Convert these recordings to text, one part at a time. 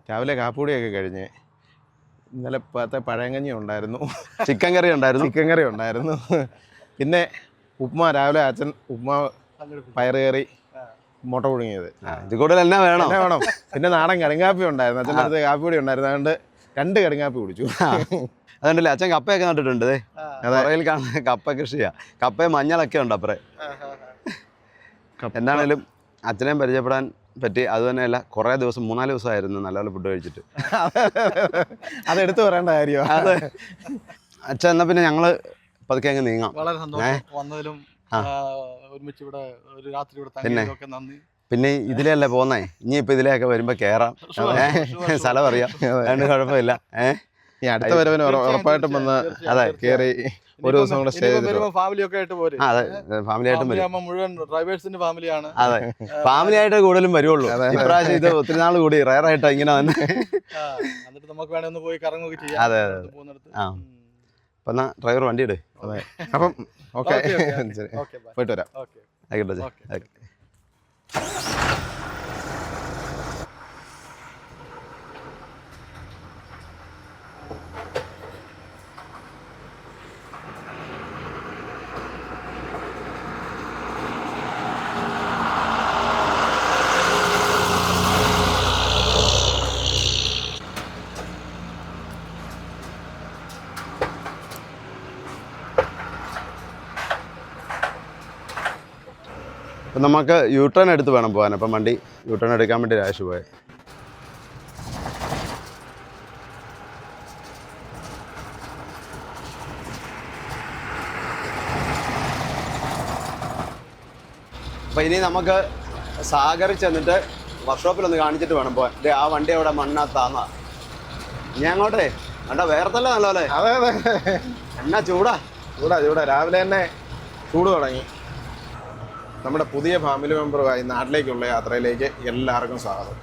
രാവിലെ കാപ്പൂടിയൊക്കെ കഴിഞ്ഞ് ഇന്നലെ പഴങ്കഞ്ഞി ഉണ്ടായിരുന്നു, ചിക്കൻ കറി ഉണ്ടായിരുന്നു, പിന്നെ ഉപ്മാ. രാവിലെ അച്ഛൻ ഉപ്മാ, പയറ് കറി, മുട്ട പുഴുങ്ങിയത്. ഇത് കൂടുതൽ എന്നാ വേണം? പിന്നെ നാടൻ കടുങ്കാപ്പി ഉണ്ടായിരുന്നു. അച്ഛൻ്റെ അടുത്ത് കാപ്പിപ്പൊടി ഉണ്ടായിരുന്നു, അതുകൊണ്ട് 2 കടുങ്കാപ്പി കുടിച്ചു. അതുകൊണ്ടല്ലേ അച്ഛൻ കപ്പയൊക്കെ നട്ടിട്ടുണ്ട്. പുറകിൽ കാണുന്ന കപ്പ കൃഷിയാ. കപ്പയും മഞ്ഞളൊക്കെ ഉണ്ട് അപ്പറേ. എന്താണേലും അച്ഛനെയും പരിചയപ്പെടാൻ പറ്റി. അത് തന്നെയല്ല, കുറേ ദിവസം 3-4 ദിവസമായിരുന്നു നല്ലപോലെ ഫുഡ് കഴിച്ചിട്ട്. അതെടുത്ത് പറയേണ്ട കാര്യമാണ്. അതെ അച്ഛൻ. എന്നാൽ പിന്നെ ഞങ്ങൾ പതുക്കെ അങ്ങ് നീങ്ങാം. വളരെ സന്തോഷം വന്നതിലും ഒരുമിച്ച് ഇവിടെ ഒരു രാത്രി ഇവിടെ തങ്ങിയതൊക്കെ നന്ദി. പിന്നെ ഇതിലല്ലേ പോന്നേ, ഇനിയിപ്പോൾ ഇതിലെയൊക്കെ വരുമ്പോൾ കയറാം. സ്ഥലം അറിയാം, അതുകൊണ്ട് കുഴപ്പമില്ല. ഈ അടുത്ത വരവിന് ഉറപ്പായിട്ടും വന്ന് കയറി ഒരു ദിവസം കൂടെ സ്റ്റേ ചെയ്തിട്ട് ഫാമിലിയൊക്കെ ആയിട്ട് പോരും. അതെ, ഫാമിലി ആയിട്ടും വരും. മുഴുവൻ ഡ്രൈവേഴ്സിന്റെ ഫാമിലിയാണ്. അതെ, ഫാമിലി ആയിട്ട് കൂടുതലും വരുള്ളൂ. ഇപ്രാവശ്യം ഇത് ഒത്തിരി നാൾ കൂടി റയർ ആയിട്ടാ ഇങ്ങനെ വന്ന്. എന്നിട്ട് നമുക്ക് വേണേ ഒന്ന് പോയി കറങ്ങുകയൊക്കെ ചെയ്യാം. അതെ അതെ. ആ, അപ്പം എന്നാ ഡ്രൈവർ വണ്ടി ഇട്. അതെ, അപ്പം ഓക്കെ, പോയിട്ട് വരാം. ആയിക്കോട്ടെ. അപ്പം നമുക്ക് യു ടേൺ എടുത്ത് വേണം പോകാൻ. അപ്പം വണ്ടി യു ടേൺ എടുക്കാൻ വേണ്ടി രാശി പോയത്. അപ്പം ഇനി നമുക്ക് സാഗറിൽ ചെന്നിട്ട് വർക്ക്ഷോപ്പിലൊന്ന് കാണിച്ചിട്ട് വേണം പോകാൻ. ആ വണ്ടി അവിടെ മണ്ണാത്താന്ന. ഇനി അങ്ങോട്ടേ വേണ്ട, വേർത്തല്ലേ നല്ലപോലെ. അതെ അതെ, എന്നാ ചൂടാ. രാവിലെ തന്നെ ചൂട് തുടങ്ങി. നമ്മുടെ പുതിയ ഫാമിലി മെമ്പറുമായി നാട്ടിലേക്കുള്ള യാത്രയിലേക്ക് എല്ലാവർക്കും സ്വാഗതം.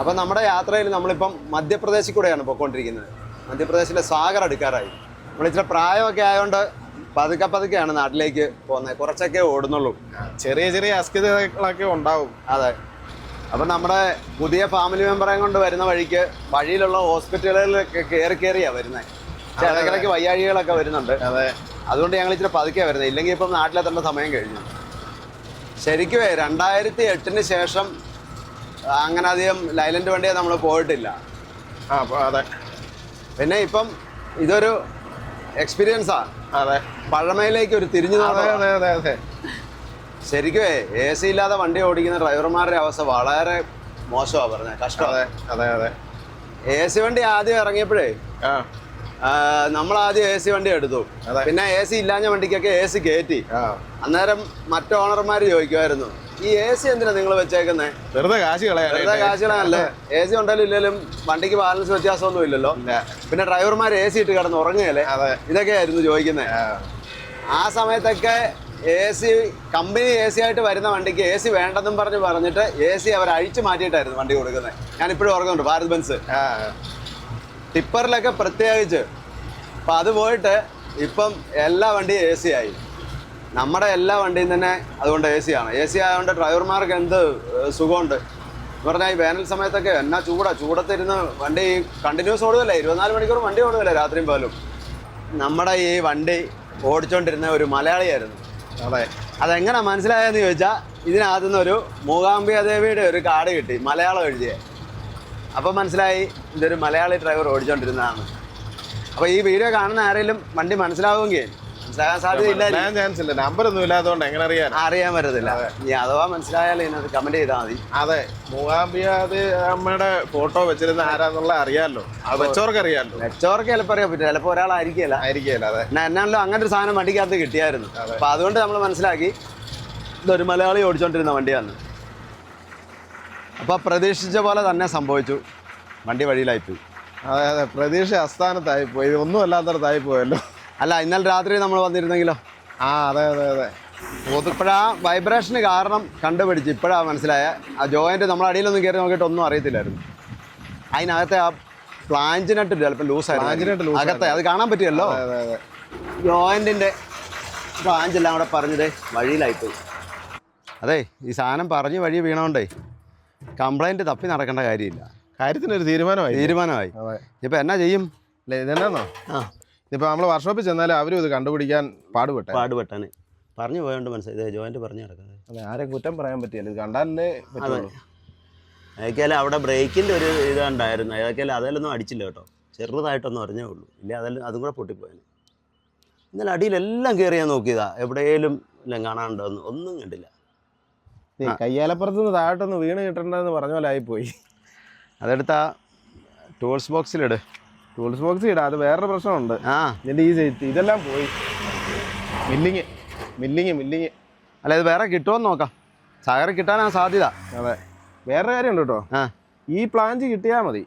അപ്പം നമ്മുടെ യാത്രയിൽ നമ്മളിപ്പം മധ്യപ്രദേശിൽ കൂടെയാണ് പോയിക്കൊണ്ടിരിക്കുന്നത്. മധ്യപ്രദേശിലെ സാഗർ എടുക്കാറായി. നമ്മളിച്ചിരി പ്രായമൊക്കെ ആയതുകൊണ്ട് പതുക്കെയാണ് നാട്ടിലേക്ക് പോകുന്നത്. കുറച്ചൊക്കെ ഓടുന്നുള്ളൂ, ചെറിയ അസ്കിതകളൊക്കെ ഉണ്ടാവും. അതെ. അപ്പം നമ്മുടെ പുതിയ ഫാമിലി മെമ്പറെ കൊണ്ട് വരുന്ന വഴിയിലുള്ള ഹോസ്പിറ്റലുകളിലൊക്കെ കയറിയാണ് വരുന്നത്. ഇടയ്ക്കിടയ്ക്ക് വയ്യാഴികളൊക്കെ വരുന്നുണ്ട്. അതെ, അതുകൊണ്ട് ഞങ്ങൾ ഇച്ചിരി പതുക്കെയാണ് വരുന്നത്. ഇല്ലെങ്കിൽ ഇപ്പം നാട്ടിലെത്തേണ്ട സമയം കഴിഞ്ഞു. ശരിക്കും 2008 ശേഷം അങ്ങനെ അധികം ലൈലൻഡ് വണ്ടിയെ നമ്മൾ പോയിട്ടില്ല. അതെ. പിന്നെ ഇപ്പം ഇതൊരു എക്സ്പീരിയൻസാ. അതെ, പഴമയിലേക്ക് ഒരു തിരിഞ്ഞു. അതെ. ശരിക്കും AC ഇല്ലാതെ വണ്ടി ഓടിക്കുന്ന ഡ്രൈവർമാരുടെ അവസ്ഥ വളരെ മോശമാണ് പറഞ്ഞത്. കഷ്ടം. അതെ. AC വണ്ടി ആദ്യം ഇറങ്ങിയപ്പോഴേ നമ്മളാദ്യം AC വണ്ടി എടുത്തു. പിന്നെ AC ഇല്ലാഞ്ഞ വണ്ടിക്കൊക്കെ AC കയറ്റി. അന്നേരം മറ്റു ഓണർമാർ ചോദിക്കുമായിരുന്നു, ഈ AC എന്തിനാ നിങ്ങൾ വെച്ചേക്കുന്നേ? വെറുതെ കാശ് കളയാനല്ലേ? AC ഉണ്ടെങ്കിലും ഇല്ലെങ്കിലും വണ്ടിക്ക് ബാലൻസ് വ്യത്യാസമൊന്നും ഇല്ലല്ലോ. പിന്നെ ഡ്രൈവർമാർ AC ഇട്ട് കിടന്ന് ഉറങ്ങുകയല്ലേ? ഇതൊക്കെയായിരുന്നു ചോദിക്കുന്നത്. ആ സമയത്തൊക്കെ കമ്പനി AC ആയിട്ട് വരുന്ന വണ്ടിക്ക് AC വേണ്ടെന്നും പറഞ്ഞിട്ട് AC അവർ അഴിച്ചു മാറ്റിയിട്ടായിരുന്നു വണ്ടി കൊടുക്കുന്നത്. ഞാനിപ്പോഴും ഓർക്കുന്നുണ്ട്, ഭാരത് ബെൻസ് ടിപ്പറിലൊക്കെ പ്രത്യേകിച്ച്. അപ്പം അത് പോയിട്ട് ഇപ്പം എല്ലാ വണ്ടിയും AC ആയി. നമ്മുടെ എല്ലാ വണ്ടിയും തന്നെ അതുകൊണ്ട് AC ആണ്. AC ആയതുകൊണ്ട് ഡ്രൈവർമാർക്ക് എന്ത് സുഖമുണ്ട് എന്ന് പറഞ്ഞാൽ, ഈ വേനൽ സമയത്തൊക്കെ എന്നാ ചൂടത്തിരുന്ന് വണ്ടി കണ്ടിന്യൂസ് ഓടുകയല്ലേ, 24 മണിക്കൂർ വണ്ടി ഓടുകയല്ലേ രാത്രിയും പോലും. നമ്മുടെ ഈ വണ്ടി ഓടിച്ചോണ്ടിരുന്ന ഒരു മലയാളിയായിരുന്നു. അതെ. അതെങ്ങനെ മനസ്സിലായെന്ന് ചോദിച്ചാൽ, ഇതിനകത്തുനിന്ന് ഒരു മൂകാംബിക ദേവിയുടെ ഒരു കാർഡ് കിട്ടി, മലയാളം എഴുതിയ. അപ്പം മനസ്സിലായി ഇതൊരു മലയാളി ഡ്രൈവർ ഓടിച്ചോണ്ടിരുന്നതാണ്. അപ്പോൾ ഈ വീഡിയോ കാണുന്ന ആരെങ്കിലും വണ്ടി മനസ്സിലാവുമെങ്കിൽ, മനസ്സിലാകാൻ സാധ്യതയില്ല, നമ്പറൊന്നും ഇല്ലാത്തതുകൊണ്ട് എങ്ങനെ അറിയാൻ പറ്റത്തില്ല. ഇനി അഥവാ മനസ്സിലായാലും ഇതിനകത്ത് കമന്റ് ചെയ്താൽ മതി. അതെ, മൂകാംബിക അമ്മയുടെ ഫോട്ടോ വെച്ചിരുന്ന ആരാന്നുള്ള അറിയാമല്ലോ, വെച്ചവർക്ക് അറിയാമല്ലോ. വെച്ചവർക്ക് ചിലപ്പോൾ അറിയാൻ പറ്റും, ചിലപ്പോൾ ഒരാളായിരിക്കില്ല. അതെ. എന്നാണല്ലോ അങ്ങനെ ഒരു സാധനം വണ്ടിക്കകത്ത് കിട്ടിയായിരുന്നു. അപ്പം അതുകൊണ്ട് നമ്മൾ മനസ്സിലാക്കി ഇതൊരു മലയാളി ഓടിച്ചോണ്ടിരുന്ന വണ്ടിയാണ്. അപ്പോൾ പ്രതീക്ഷിച്ച പോലെ തന്നെ സംഭവിച്ചു, വണ്ടി വഴിയിലായിപ്പോയി. അതെ, പ്രതീക്ഷ അസ്ഥാനത്തായിപ്പോയി. ഒന്നും അല്ലാത്തടത്തായിപ്പോയല്ലോ. അല്ല, ഇന്നലെ രാത്രി നമ്മൾ വന്നിരുന്നെങ്കിലോ? അതെ. ഇപ്പോഴാ വൈബ്രേഷന് കാരണം കണ്ടുപിടിച്ച് ഇപ്പോഴാണ് മനസ്സിലായ. ആ ജോയിൻറ്റ് നമ്മൾ അടിയിലൊന്നും കയറി നോക്കിയിട്ട് ഒന്നും അറിയത്തില്ലായിരുന്നു. അതിനകത്തെ ആ പ്ലാഞ്ചിനട്ട് ചിലപ്പോൾ ലൂസായിരുന്നു അകത്തെ, അത് കാണാൻ പറ്റിയല്ലോ. ജോയിൻറ്റിൻ്റെ പ്ലാഞ്ചെല്ലാം കൂടെ പറഞ്ഞത് വഴിയിലായിപ്പോയി. അതെ, ഈ സാധനം പറഞ്ഞ് വഴി വീണോണ്ടേ കംപ്ലൈൻറ്റ് തപ്പി നടക്കേണ്ട കാര്യമില്ല. കാര്യത്തിനൊരു തീരുമാനമായി. അതെ. ഇപ്പം എന്നാ ചെയ്യും? അല്ലേ ഇതെന്നാന്നോ? ഇപ്പം നമ്മൾ വർക്ക്ഷോപ്പിൽ ചെന്നാലും അവരും ഇത് കണ്ടുപിടിക്കാൻ പാടുപെട്ടാണ് പറഞ്ഞു പോയോണ്ട് മനസ്സിലായി. ജോയിന്റ് പറഞ്ഞു കിടക്കുന്നത്. അതെ, ആരെയും കുറ്റം പറയാൻ പറ്റില്ല, ഇത് കണ്ടാലേ പറ്റുള്ളൂ. ഏതൊക്കെയാലും അവിടെ ബ്രേക്കിൻ്റെ ഒരു ഇതുണ്ടായിരുന്നു. ഏതൊക്കെയാലും അതിലൊന്നും അടിച്ചില്ല കേട്ടോ, ചെറുതായിട്ടൊന്നും അറിഞ്ഞേ ഉള്ളൂ. ഇല്ല അതും കൂടെ പൊട്ടിപ്പോയാന്. ഇന്നലെ അടിയിലെല്ലാം കയറി ഞാൻ നോക്കിയതാ, എവിടെയെങ്കിലും എല്ലാം കാണാനുണ്ടോ ഒന്നും കണ്ടില്ല. കയ്യാലപ്പുറത്തുനിന്ന് താഴോട്ടൊന്ന് വീണ് കിട്ടണ്ടെന്ന് പറഞ്ഞ പോലെ ആയിപ്പോയി. അതെടുത്താ ടൂൾസ് ബോക്സിലിട്. ടൂൾസ് ബോക്സിൽ ഇടാം. അത് വേറൊരു പ്രശ്നമുണ്ട്. ഇതിൻ്റെ ഈ ഇതെല്ലാം പോയി. മില്ലിങ് അല്ല, ഇത് വേറെ കിട്ടുമെന്ന് നോക്കാം. സാഗർ കിട്ടാനാണ് സാധ്യത. അതെ, വേറൊരു കാര്യമുണ്ട് കേട്ടോ. ഈ പ്ലാഞ്ച് കിട്ടിയാൽ മതി.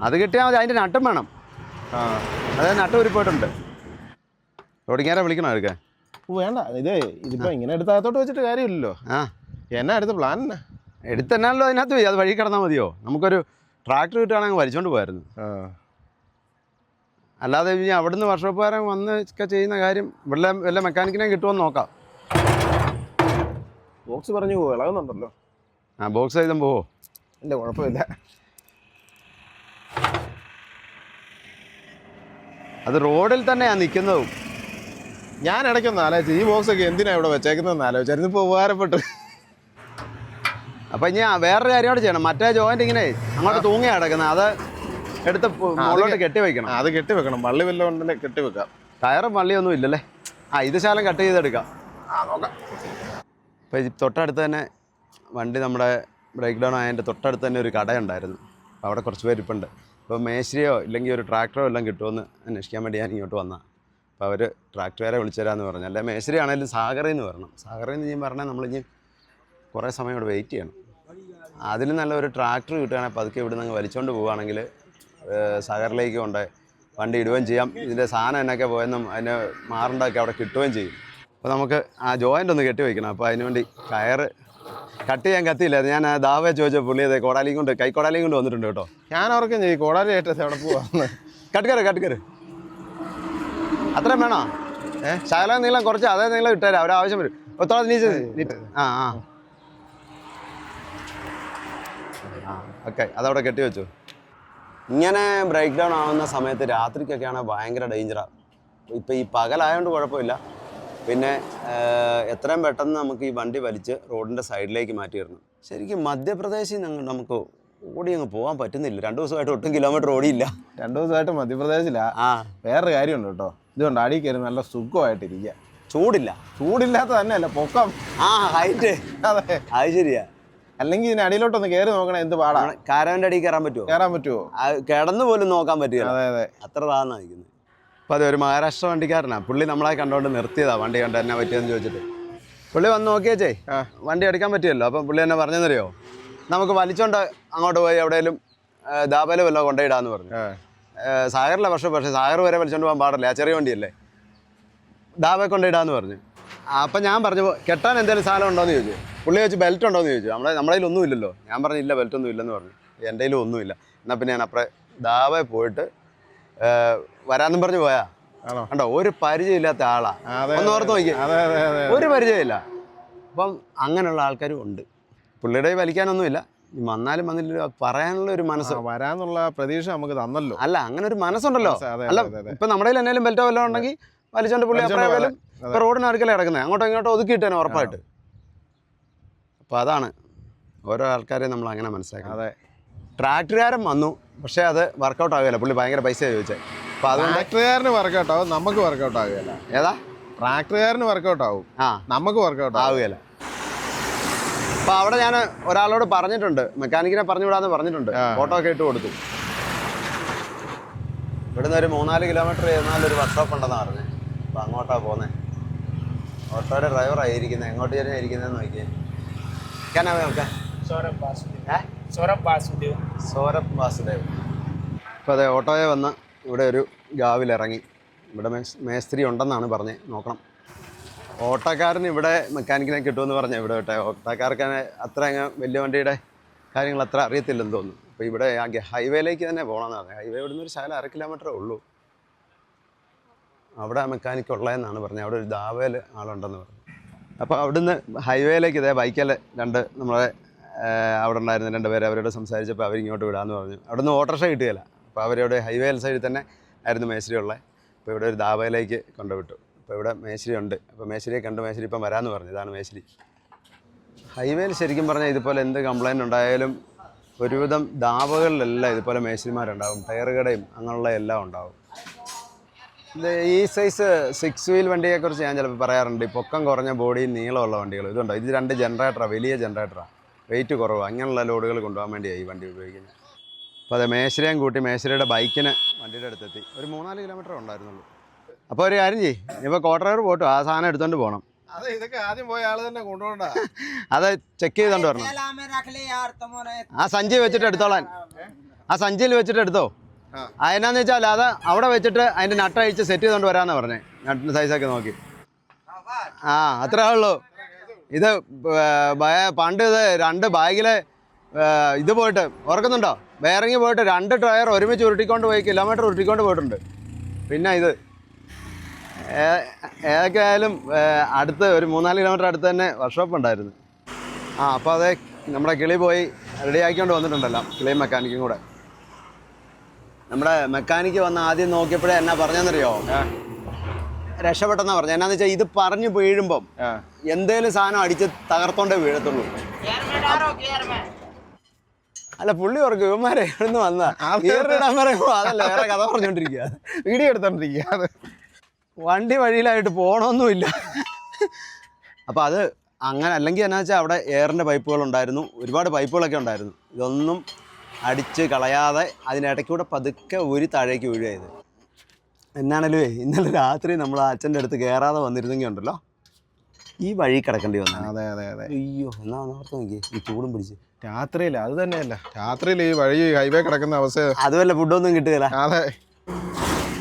അത് കിട്ടിയാൽ മതി. അതിൻ്റെ നട്ടും വേണം. അതായത് നട്ട് ഉരുപ്പോയിട്ടുണ്ട്. ഓടിക്കാരെ വിളിക്കണോ എടുക്കാൻ? വേണ്ട, ഇതിപ്പോ ഇങ്ങനെ എടുത്ത് അകത്തോട്ട് വെച്ചിട്ട് കാര്യമില്ലല്ലോ. എന്നാ അടുത്ത പ്ലാൻ എന്നാ? എടുത്തെന്നാണല്ലോ അതിനകത്ത് പോയി. അത് വഴി കിടന്നാൽ മതിയോ? നമുക്കൊരു ട്രാക്ടർ കിട്ടുകയാണെങ്കിൽ വലിച്ചോണ്ട് പോയായിരുന്നു. അല്ലാതെ ഇനി അവിടുന്ന് വർക്ക്ഷോപ്പുകാരൻ വന്ന് ഒക്കെ ചെയ്യുന്ന കാര്യം വല്ല മെക്കാനിക്കിനെ കിട്ടുമെന്ന് നോക്കാം. ബോക്സ് പറഞ്ഞു പോവോ? ഇളകുന്നുണ്ടല്ലോ. ബോക്സ് ചെയ്തും പോവോ? ഇല്ല, കുഴപ്പമില്ല. അത് റോഡിൽ തന്നെയാണ് നിൽക്കുന്നതും. ഞാൻ ഇടയ്ക്കൊന്ന് ആലോചിച്ചു, ഈ ബോക്സ് ഒക്കെ എന്തിനാ ഇവിടെ വെച്ചേക്കുന്നതെന്ന് ആലോചിച്ചായിരുന്നു. ഇപ്പോൾ ഉപകാരപ്പെട്ടു. അപ്പം ഇനി വേറൊരു കാര്യമായിട്ട് ചെയ്യണം. മറ്റേ ജോയിന്റ് ഇങ്ങനെ അങ്ങോട്ട് തൂങ്ങിയാ കിടക്കുന്നത്. അത് എടുത്ത് മുകളിലോട്ട് കെട്ടിവെക്കണം. അത് കെട്ടിവെക്കണം. വള്ളി വല്ലതും ഉണ്ടെങ്കിൽ കെട്ടിവെക്കാം. ടയറും വള്ളിയൊന്നും ഇല്ലല്ലേ? ഇത് ശാലം കട്ട് ചെയ്തെടുക്കാം. നോക്കാം. അപ്പോൾ ഈ തൊട്ടടുത്ത് തന്നെ വണ്ടി നമ്മുടെ ബ്രേക്ക് ഡൗൺ ആയതിൻ്റെ തൊട്ടടുത്ത് തന്നെ ഒരു കടയുണ്ടായിരുന്നു. അപ്പോൾ അവിടെ കുറച്ച് പേര് ഇപ്പുണ്ട്. അപ്പോൾ മേശ്രിയോ ഇല്ലെങ്കിൽ ഒരു ട്രാക്ടറോ എല്ലാം കിട്ടുമെന്ന് അന്വേഷിക്കാൻ വേണ്ടി ഞാൻ ഇങ്ങോട്ട് വന്നാൽ. അപ്പോൾ അവർ ട്രാക്ടറുകാരെ വിളിച്ചു തരാമെന്ന് പറഞ്ഞു. അല്ലെ മേശ്രി ആണെങ്കിലും സാഗറിൽ നിന്ന് വരണം. സാഗറിൽ നിന്ന് ഞാൻ പറഞ്ഞാൽ നമ്മളിനി കുറേ സമയം ഇവിടെ വെയിറ്റ് ചെയ്യണം. അതിന് നല്ല ഒരു ട്രാക്ടർ കിട്ടുകയാണെങ്കിൽ പതുക്കെ ഇവിടെ നിന്ന് വലിച്ചുകൊണ്ട് പോവുകയാണെങ്കിൽ സാഗറിലേക്ക് കൊണ്ട് വണ്ടി ഇടുകയും ചെയ്യാം. ഇതിൻ്റെ സാധനം എന്നൊക്കെ പോയെന്നും അതിന് മാറണ്ടൊക്കെ അവിടെ കിട്ടുകയും ചെയ്യും. അപ്പോൾ നമുക്ക് ആ ജോയിൻ്റ് ഒന്ന് കെട്ടി വയ്ക്കണം. അപ്പോൾ അതിനുവേണ്ടി കയറ് കട്ട് ചെയ്യാൻ കത്തിയില്ല. ഞാൻ ദാവേ ചോദിച്ച പുള്ളി അതെ കൈക്കോടാലിയും കൊണ്ട് വന്നിട്ടുണ്ട് കേട്ടോ. ഞാൻ ഓർക്കും ചെയ്യും കോടാലി ഏറ്റവും അവിടെ പോവാന്ന്. കട്ടുകര് അത്രയും വേണോ? ശകലം നീളം കുറച്ച് അതേ നീളം ഇട്ടുതരാം. ഒരാവശ്യം വരും. ഒത്തോളം നീച്ച് ഓക്കെ, അതവിടെ കെട്ടി വെച്ചു. ഇങ്ങനെ ബ്രേക്ക് ഡൗൺ ആവുന്ന സമയത്ത് രാത്രിക്കൊക്കെയാണ് ഭയങ്കര ഡേഞ്ചറാണ്. ഇപ്പോൾ ഈ പകലായതുകൊണ്ട് കുഴപ്പമില്ല. പിന്നെ എത്രയും പെട്ടെന്ന് നമുക്ക് ഈ വണ്ടി വലിച്ച് റോഡിൻ്റെ സൈഡിലേക്ക് മാറ്റിയിരുന്നു. ശരിക്കും മധ്യപ്രദേശിൽ നിന്ന് നമുക്ക് ഓടി അങ്ങ് പോകാൻ പറ്റുന്നില്ല. 2 ദിവസമായിട്ട് ഒട്ടും കിലോമീറ്റർ ഓടിയില്ല. 2 ദിവസമായിട്ട് മധ്യപ്രദേശിലാ. വേറൊരു കാര്യമുണ്ട് കേട്ടോ. ഇതുകൊണ്ട് അടി കയറി നല്ല സുഖമായിട്ടിരിക്കുക. ചൂടില്ലാത്ത തന്നെയല്ല, പൊക്കം. ഹൈറ്റ്. അതെ, അത് ശരിയാ. അല്ലെങ്കിൽ ഇതിന് അടിയിലോട്ടൊന്ന് കയറി നോക്കണം. എന്ത് പാടാണ്. കാരവൻ്റെ അടിയിൽ കയറാൻ പറ്റുമോ? കിടന്നു പോലും നോക്കാൻ പറ്റില്ല. അതെ, അത്ര താന്നാ നിൽക്കുന്നത്. അപ്പോൾ അത് ഒരു മഹാരാഷ്ട്ര വണ്ടിക്കാരനാണ്. പുള്ളി നമ്മളെ കണ്ടുകൊണ്ട് നിർത്തിയതാ. വണ്ടി കണ്ട് എന്നാ പറ്റിയെന്ന് ചോദിച്ചിട്ട് പുള്ളി വന്ന് നോക്കിയേച്ചേ വണ്ടി എടുക്കാൻ പറ്റിയല്ലോ. അപ്പം പുള്ളി എന്നെ പറഞ്ഞെന്നറിയോ, നമുക്ക് വലിച്ചോണ്ട് അങ്ങോട്ട് പോയി എവിടെയെങ്കിലും ദാബേല് വല്ലതും കൊണ്ടുപോയിടാന്ന് പറഞ്ഞു. സാഗറിലെ പക്ഷേ സാഗർ വരെ വലിച്ചോണ്ട് പോകാൻ പാടില്ല, ചെറിയ വണ്ടിയല്ലേ. ദാബെ കൊണ്ടുപോയിടാന്ന് പറഞ്ഞു. അപ്പം ഞാൻ പറഞ്ഞു കെട്ടാൻ എന്തെങ്കിലും സാധനം ഉണ്ടോയെന്ന് ചോദിച്ചു. പുള്ളി ചോദിച്ചു ബെൽറ്റ് ഉണ്ടോയെന്ന് ചോദിച്ചു. നമ്മുടെ കയ്യിൽ ഒന്നും ഇല്ലല്ലോ. ഞാൻ പറഞ്ഞു ഇല്ല, ബെൽറ്റൊന്നും ഇല്ലെന്ന് പറഞ്ഞു. എൻ്റെ കയ്യിലും ഒന്നുമില്ല. എന്നാൽ പിന്നെ ഞാൻ അപ്പുറം ദാബെ പോയിട്ട് വരാമെന്നും പറഞ്ഞു പോയാ. കണ്ടോ, ഒരു പരിചയമില്ലാത്ത ആളാ. ഒന്ന് ഓർത്ത് നോക്കി, ഒരു പരിചയമില്ല. അപ്പം അങ്ങനെയുള്ള ആൾക്കാരും ഉണ്ട്. പുള്ളിയുടെ വലിക്കാനൊന്നുമില്ല. വന്നാലും വന്നില്ല പറയാനുള്ള ഒരു മനസ്സ്, വരാന്നുള്ള പ്രതീക്ഷ നമുക്ക് തന്നല്ലോ. അല്ല, അങ്ങനെ ഒരു മനസ്സുണ്ടല്ലോ. അല്ല, ഇപ്പം നമ്മുടെ കയ്യിൽ എന്തെങ്കിലും ബെൽറ്റോ വല്ലതും ഉണ്ടെങ്കിൽ വലിച്ചോണ്ട് പുള്ളി അപ്പുറം ഇപ്പം റോഡിന് അടുക്കലേ കിടക്കുന്നത്, അങ്ങോട്ടോ ഇങ്ങോട്ടോ ഒതുക്കിയിട്ടേനെ ഉറപ്പായിട്ട്. അപ്പോൾ അതാണ് ഓരോ ആൾക്കാരെയും നമ്മൾ അങ്ങനെ മനസ്സിലാക്കുന്നത്. അതെ, ട്രാക്ടറുകാരൻ വന്നു, പക്ഷേ അത് വർക്കൗട്ട് ആവുകയില്ല. പുള്ളി ഭയങ്കര പൈസ ചോദിച്ചത്. അപ്പോൾ അത് ട്രാക്ടറുകാരന് വർക്കൗട്ട് ആവും, നമുക്ക് വർക്കൗട്ട് ആവുകയില്ല. ഏതാ? ട്രാക്ടറുകാരന് വർക്കൗട്ട് ആവും, നമുക്ക് വർക്കൗട്ട് ആവുകയില്ല. അപ്പോൾ അവിടെ ഞാൻ ഒരാളോട് പറഞ്ഞിട്ടുണ്ട്, മെക്കാനിക്കിനെ പറഞ്ഞുവിടാന്ന് പറഞ്ഞിട്ടുണ്ട്. ഫോട്ടോ ഒക്കെ ഇട്ട് കൊടുത്തു. ഇവിടുന്ന് ഒരു 3-4 കിലോമീറ്റർ ചെന്നാലൊരു വർക്ക്ഷോപ്പ് ഉണ്ടെന്നാണ് പറഞ്ഞത്. അപ്പോൾ അങ്ങോട്ടാണ് പോകുന്നത്. ഓട്ടോയുടെ ഡ്രൈവറായിരിക്കുന്നത്. എങ്ങോട്ട് ചേരുന്ന ഇരിക്കുന്നതെന്ന് നോക്കിയേ. സൗരഭ് വാസുദേവ്. അപ്പോൾ അതെ, ഓട്ടോയെ വന്ന് ഇവിടെ ഒരു ഗാവിലിറങ്ങി. ഇവിടെ മേസ്ത്രി ഉണ്ടെന്നാണ് പറഞ്ഞത്. നോക്കണം. ഓട്ടോക്കാരന് ഇവിടെ മെക്കാനിക്കിനെ കിട്ടുമെന്ന് പറഞ്ഞു. ഇവിടെ വിട്ടെ ഓട്ടോക്കാർക്ക് അത്ര വലിയ വണ്ടിയുടെ കാര്യങ്ങൾ അത്ര അറിയത്തില്ലെന്ന് തോന്നുന്നു. അപ്പോൾ ഇവിടെ ആ ഹൈവേയിലേക്ക് തന്നെ പോകണമെന്ന് പറഞ്ഞു. ഹൈവേ ഇവിടുന്ന് ഒരു ശകലം 1/2 കിലോമീറ്ററേ ഉള്ളൂ. അവിടെ മെക്കാനിക്ക് ഉള്ളതെന്നാണ് പറഞ്ഞത്. അവിടെ ഒരു ദാവേൽ ആളുണ്ടെന്ന് പറഞ്ഞു. അപ്പോൾ അവിടുന്ന് ഹൈവേയിലേക്ക് ഇതേ ബൈക്കിൽ 2 നമ്മളെ അവിടെ ഉണ്ടായിരുന്ന 2 പേര് അവരോട് സംസാരിച്ചപ്പോൾ അവരിങ്ങോട്ട് വിടാമെന്ന് പറഞ്ഞു. അവിടെ നിന്ന് ഓട്ടോറിക്ഷ കിട്ടുകയില്ല. അപ്പോൾ അവരവിടെ ഹൈവേ സൈഡിൽ തന്നെ ആയിരുന്നു മേശ്ശേരി ഉള്ളത്. അപ്പോൾ ഇവിടെ ഒരു ധാബയിലേക്ക് കൊണ്ടുവിട്ടു. അപ്പോൾ ഇവിടെ മേശ്ശേരി ഉണ്ട്. അപ്പോൾ മേശ്ശേരിയെ കണ്ട് മേശ്ശേരി ഇപ്പം വരാമെന്ന് പറഞ്ഞു. ഇതാണ് മേശ്ശേരി. ഹൈവേയിൽ ശരിക്കും പറഞ്ഞാൽ ഇതുപോലെ എന്ത് കംപ്ലയിൻ്റ് ഉണ്ടായാലും ഒരുവിധം ധാബകളിലെല്ലാം ഇതുപോലെ മേശ്ശേരിമാരുണ്ടാവും. ടയർ കടയും അങ്ങനെയുള്ള എല്ലാം ഉണ്ടാവും. ഇത് ഈ സൈസ് 6 വീൽ വണ്ടിയെക്കുറിച്ച് ഞാൻ ചിലപ്പോൾ പറയാറുണ്ട്. ഈ പൊക്കം കുറഞ്ഞ ബോഡിയും നീളമുള്ള വണ്ടികൾ ഇതുണ്ടോ, ഇത് 2 ജനറേറ്ററാണ്, വലിയ ജനറേറ്ററാണ്, വെയിറ്റ് കുറവ്, അങ്ങനെയുള്ള ലോഡുകൾ കൊണ്ടുപോകാൻ വേണ്ടിയാണ് ഈ വണ്ടി ഉപയോഗിക്കുന്നത്. അപ്പോൾ അത് മേശ്ശേരിയും കൂട്ടി മേശ്ശേരിയുടെ ബൈക്കിന് വണ്ടിയുടെ അടുത്തെത്തി. ഒരു 3-4 കിലോമീറ്റർ ഉണ്ടായിരുന്നുള്ളൂ. അപ്പോൾ ഒരു കാര്യം ചെയ്യും, ഇപ്പോൾ ക്വാർട്ടർ പോട്ടു ആ സാധനം എടുത്തുകൊണ്ട് പോകണം. അതെ, ഇതൊക്കെ ആദ്യം പോയ ആള് തന്നെ കൊണ്ടുപോകണ്ട. അത് ചെക്ക് ചെയ്തുകൊണ്ട് വരണം. ആ സഞ്ചി വെച്ചിട്ട് എടുത്തോളാൻ, ആ സഞ്ചിയിൽ വെച്ചിട്ട് എടുത്തോ. അതിനാന്ന് വെച്ചാൽ അത് അവിടെ വെച്ചിട്ട് അതിൻ്റെ നട്ടഴിച്ച് സെറ്റ് ചെയ്തുകൊണ്ട് വരാമെന്നാണ് പറഞ്ഞത്. നട്ടിൻ്റെ സൈസൊക്കെ നോക്കി. അത്രേ ഉള്ളൂ. ഇത് പണ്ട് ഇത് 2 ബാഗിൽ ഇത് പോയിട്ട് ഓർക്കുന്നുണ്ടോ, ബെയറിങ് പോയിട്ട് 2 ടയർ ഒരുമിച്ച് ഉരുട്ടിക്കൊണ്ട് പോയി കിലോമീറ്റർ ഉരുട്ടിക്കൊണ്ട് പോയിട്ടുണ്ട്. പിന്നെ ഇത് ഏതൊക്കെ ആയാലും അടുത്ത് ഒരു 3-4 കിലോമീറ്റർ അടുത്ത് തന്നെ വർക്ക്ഷോപ്പ് ഉണ്ടായിരുന്നു. അപ്പോൾ അതേ നമ്മുടെ കിളി പോയി റെഡിയാക്കിക്കൊണ്ട് വന്നിട്ടുണ്ടല്ലോ, കിളി മെക്കാനിക്കും കൂടെ. നമ്മുടെ മെക്കാനിക്ക് വന്ന് ആദ്യം നോക്കിയപ്പോഴേ എന്നാ പറഞ്ഞെന്നറിയോ, രക്ഷപ്പെട്ടെന്നാ പറഞ്ഞു. എന്നാന്ന് വെച്ചാൽ ഇത് പറഞ്ഞു വീഴുമ്പം എന്തേലും സാധനം അടിച്ച് തകർത്തോണ്ടേ വീഴത്തുള്ളൂ. അല്ല പുള്ളി ഓർക്കും ഇവന്മാരെ എവിടുന്ന് വന്നാ ഇടാൻ പറയുമ്പോ അതല്ല, വേറെ കഥ പറഞ്ഞോണ്ടിരിക്കുക, വീഡിയോ എടുത്തോണ്ടിരിക്കുക. വണ്ടി വഴിയിലായിട്ട് പോകണമൊന്നുമില്ല. അപ്പം അത് അങ്ങനെ. അല്ലെങ്കിൽ എന്നാ വെച്ചാൽ അവിടെ എയറിൻ്റെ പൈപ്പുകളുണ്ടായിരുന്നു, ഒരുപാട് പൈപ്പുകളൊക്കെ ഉണ്ടായിരുന്നു. ഇതൊന്നും അടിച്ച് കളയാതെ അതിനിടയ്ക്കൂടെ പതുക്കെ ഊരി താഴേക്ക് വീഴുക ചെയ്ത്. എന്നാണല്ലോ ഇന്നലെ രാത്രി നമ്മൾ അച്ഛൻ്റെ അടുത്ത് കയറാതെ വന്നിരുന്നെങ്കിൽ ഉണ്ടല്ലോ ഈ വഴി കിടക്കേണ്ടി വന്നു. അതെ അതെ അതെ. അയ്യോ, എന്നാ ഓർത്ത് നോക്കി ഈ ചൂടും പിടിച്ച്. രാത്രിയില്ല, അത് തന്നെയല്ല, രാത്രിയിൽ ഈ വഴി ഹൈവേ കിടക്കുന്ന അവസ്ഥ. അതുമല്ല, ഫുഡൊന്നും കിട്ടുകയില്ല. അതെ,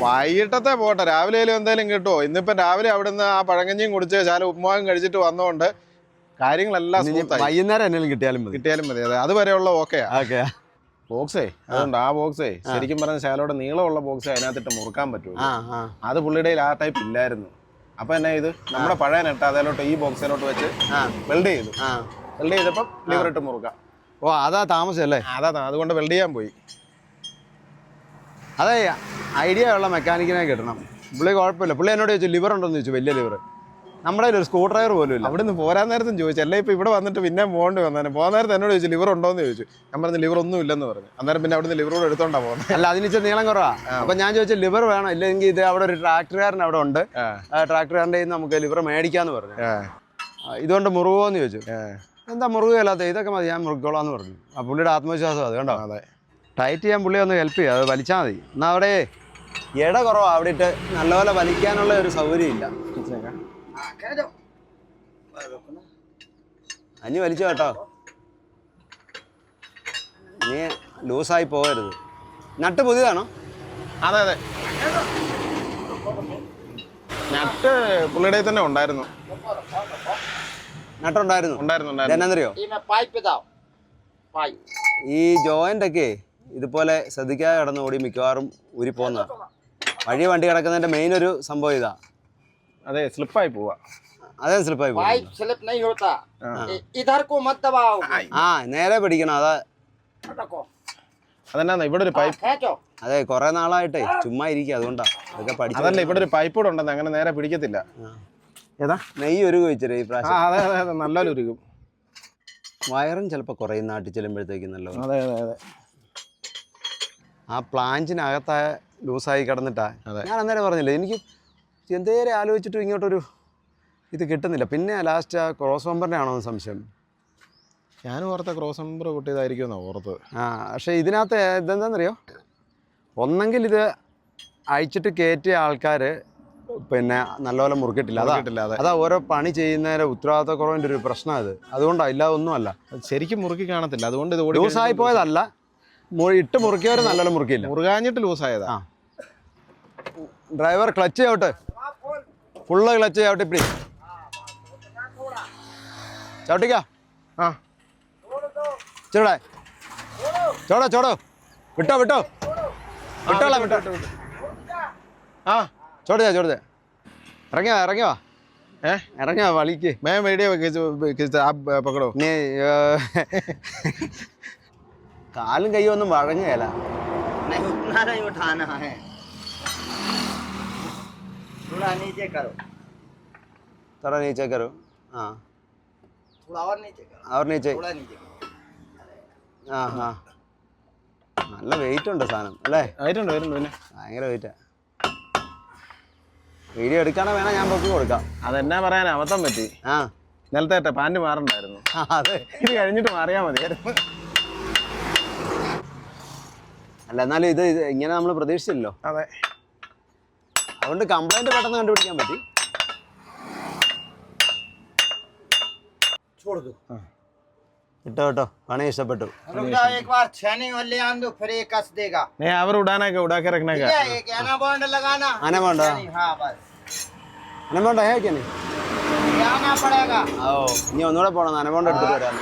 വൈകിട്ടത്തെ പോട്ടെ, രാവിലെ എന്തായാലും കിട്ടുമോ? ഇന്നിപ്പം രാവിലെ അവിടുന്ന് ആ പഴങ്കഞ്ഞിയും കുടിച്ച് ശാല ഉപ്പുമാവും കഴിച്ചിട്ട് വന്നതുകൊണ്ട് കാര്യങ്ങളെല്ലാം വൈകുന്നേരം എന്തെങ്കിലും കിട്ടിയാലും മതി. അതെ, അതുവരെയുള്ള ഓക്കെയാ. ഓക്കെ. ബോക്സേ അതുകൊണ്ട് ആ ബോക്സേ ശരിക്കും പറഞ്ഞ ശാലോടെ നീളമുള്ള ബോക്സേ അതിനകത്തിട്ട് മുറുക്കാൻ പറ്റുമോ? അത് പുള്ളിയുടെ ആ ടൈപ്പ് ഇല്ലായിരുന്നു. അപ്പൊ എന്നാ ഇത് നമ്മുടെ പഴയ നെട്ട അതിലോട്ട് ഈ ബോക്സിലോട്ട് വെച്ച് വെൽഡ് ചെയ്തു. വെൽഡ് ചെയ്തപ്പം ലിവർ ഇട്ട് മുറുക്കാം. ഓ, അതാ താമസം അല്ലേ? അതാ, അതുകൊണ്ട് വെൽഡ് ചെയ്യാൻ പോയി. അതെ, ഐഡിയ ഉള്ള മെക്കാനിക്കിനെ കിട്ടണം. പുള്ളി കുഴപ്പമില്ല. പുള്ളി എന്നോട് ചോദിച്ചു ലിവർ ഉണ്ടോന്ന് ചോദിച്ചു. വലിയ ലിവർ നമ്മുടെ ഒരു സ്ക്രൂ ഡ്രൈവർ പോലും ഇല്ല. അവിടെ നിന്ന് പോരാൻ നേരത്തും ചോദിച്ചു. അല്ലേ ഇപ്പം ഇവിടെ വന്നിട്ട് പിന്നെ പോകേണ്ടി വന്നേനെ. പോകാൻ നേരത്തെ എന്നോട് ചോദിച്ചു ലിവർ ഉണ്ടോന്ന് ചോദിച്ചു. ഞാൻ പറഞ്ഞു ലിവർ ഒന്നും ഇല്ലെന്ന് പറഞ്ഞു. അന്നേരം പിന്നെ അവിടെ നിന്ന് ലിവർ കൂടെ എടുത്തോണ്ടാ പോകുന്നത്. അല്ല, അതിനിച്ച് നീളം കുറവാ. അപ്പൊ ഞാൻ ചോദിച്ചു ലിവർ വേണം, ഇല്ലെങ്കിൽ ഇത് അവിടെ ഒരു ട്രാക്ടറുകാരൻ അവിടെ ഉണ്ട്, ട്രാക്ടറുകാരൻ്റെ നമുക്ക് ലിവർ മേടിക്കാന്ന് പറഞ്ഞു. ഇതുകൊണ്ട് മുറുകുമോന്ന് ചോദിച്ചു. എന്താ മുറുകയല്ലാത്ത, ഇതൊക്കെ മതി, ഞാൻ മുറുക്കോളാന്ന് പറഞ്ഞു. ആ പുള്ളിയുടെ ആത്മവിശ്വാസം അത് കണ്ടോ. അതെ, ടൈറ്റ് ചെയ്യാൻ പുള്ളി ഒന്ന് ഹെൽപ്പ് ചെയ്യുക, അത് വലിച്ചാൽ മതി. എന്നാൽ അവിടെ ഇട കുറവാണ്, അവിടെ ഇട്ട് നല്ലപോലെ വലിക്കാനുള്ള ഒരു സൗകര്യം ഇല്ല. അഞ്ഞ് വലിച്ചു കേട്ടോ, നീ ലൂസായി പോകരുത്. നട്ട് പുതിയതാണോ? അതെ അതെ, നട്ട് പുള്ളിയുടെ തന്നെ ഉണ്ടായിരുന്നു. നട്ടുണ്ടായിരുന്നു. എന്നറിയോ, ഈ ജോയിന്റ് ഒക്കെ ഇതുപോലെ ശ്രദ്ധിക്കാതെ കിടന്ന് ഓടി മിക്കവാറും ഊരി പോകുന്ന വണ്ടി കിടക്കുന്നതിന്റെ മെയിൻ ഒരു സംഭവം ഇതാ. അതെ, സ്ലിപ്പായി പോവാ. അതെ, സ്ലിപ്പായി പോവാ. നേരെ പിടിക്കണം. അതെന്നാ ഇവിടെ ഒരു പൈപ്പ്. അതെ, കുറെ നാളായിട്ടേ ചുമ്മാ ഇരിക്കുക, അതുകൊണ്ടാ അതൊക്കെ പഠിച്ചു. അതല്ല, ഇവിടെ ഒരു പൈപ്പ് കൂടെ ഉണ്ടെന്ന്, അങ്ങനെ നേരെ പിടിക്കത്തില്ല. ഏതാ നെയ്യ് ഉരുകു വെച്ചേ ഈ പ്രാവശ്യം. അതെ അതെ അതെ, നല്ലൊരു ഉരുകും. വയറും ചിലപ്പോൾ കുറയും നാട്ടിൽ ചെല്ലുമ്പോഴത്തേക്കും നല്ല. അതെ അതെ അതെ, ആ പ്ലാഞ്ചിനകത്തായ ലൂസായി കിടന്നിട്ടാ. ഞാൻ അന്നേരം പറഞ്ഞില്ലേ, എനിക്ക് എന്തേലും ആലോചിച്ചിട്ടും ഇങ്ങോട്ടൊരു ഇത് കിട്ടുന്നില്ല. പിന്നെ ലാസ്റ്റ് ആ ക്രോസ് നമ്പറിൻ്റെ ആണോ സംശയം. ഞാനും ഓർത്ത ക്രോസ് നമ്പർ കൂട്ടിയതായിരിക്കുമെന്നാണ് ഓർത്തത്. പക്ഷേ ഇതിനകത്ത് ഇതെന്താണെന്നറിയോ, ഒന്നെങ്കിൽ ഇത് അയച്ചിട്ട് കയറ്റിയ ആൾക്കാർ പിന്നെ നല്ലപോലെ മുറുക്കിയിട്ടില്ല. അതാ ഓരോ പണി ചെയ്യുന്നതിൻ്റെ ഉത്തരവാദിത്തക്കുറവിൻ്റെ ഒരു പ്രശ്നം അത്. അതുകൊണ്ടാണ്, ഇല്ലാതെ ഒന്നുമല്ല, ശരിക്കും മുറുക്കി കാണത്തില്ല. അതുകൊണ്ട് ഇത് ലൂസായി പോയതല്ല, ഇട്ട് മുറുക്കിയവർ നല്ലപോലെ മുറുക്കിയില്ല, മുറുകാഞ്ഞിട്ട് ലൂസായതാ. ഡ്രൈവർ ക്ലച്ച് ചവിട്ട്, ഫുള്ള് ക്ലച്ച് ചവിട്ടി പിടി, ചവിട്ടിക്കാ. ചെറുടെ ചോടോ വിട്ടോ വിട്ടോളാം. ചോടുതേ ഇറങ്ങിയോ ഇറങ്ങാ വളിക്ക്. मैं वीडियो आप पकड़ो. കാലും കയ്യും ഒന്നും വഴങ്ങുകയല്ല. नहीं उतना नहीं उठाना है, थोड़ा नीचे करो, थोड़ा नीचे करो. हाँ थोड़ा और नीचे करो, और नीचे. थोड़ा नीचे करो. ആ ആ നല്ല വെയിറ്റ് ഉണ്ട് സാധനം അല്ലേ? ആയിട്ടുണ്ട് പിന്നെ ഭയങ്കര വെയിറ്റാ. വീഡിയോ എടുക്കാനോ വേണം, ഞാൻ പൊക്കി കൊടുക്കാം. അതെന്നാ പറയാൻ അബദ്ധം പറ്റി. ആ നിലത്തെ പാൻറ് മാറണ്ടായിരുന്നു. അതെ, ഇത് കഴിഞ്ഞിട്ട് മാറിയാൽ മതിയായിരുന്നു. അല്ല എന്നാലും ഇത് ഇങ്ങനെ നമ്മൾ പ്രതീക്ഷിച്ചില്ലല്ലോ. അതെ, അതുകൊണ്ട് കംപ്ലൈന്റ് പെട്ടെന്ന് കണ്ടുപിടിക്കാൻ പറ്റി. छोड़ दो. കിട്ടോ കേട്ടോ, പണി ഇഷ്ടപ്പെട്ടു. रुक जाओ, एक बार छेनी और ले आन दो, फिर ये कस देगा. नहीं അവർ ഉടാനൊക്കെ ഉടാക്കി रखने क्या एक एनाबॉन्ड लगाना. एनाबॉन्ड, हाँ बस അനമോണ്ട ഹേക്കനെ ये आना पड़ेगा. ഓ ഇനി ഒന്നുകൂടെ പോണം, അനമോണ്ട എടുത്തിട്ട് വരാം.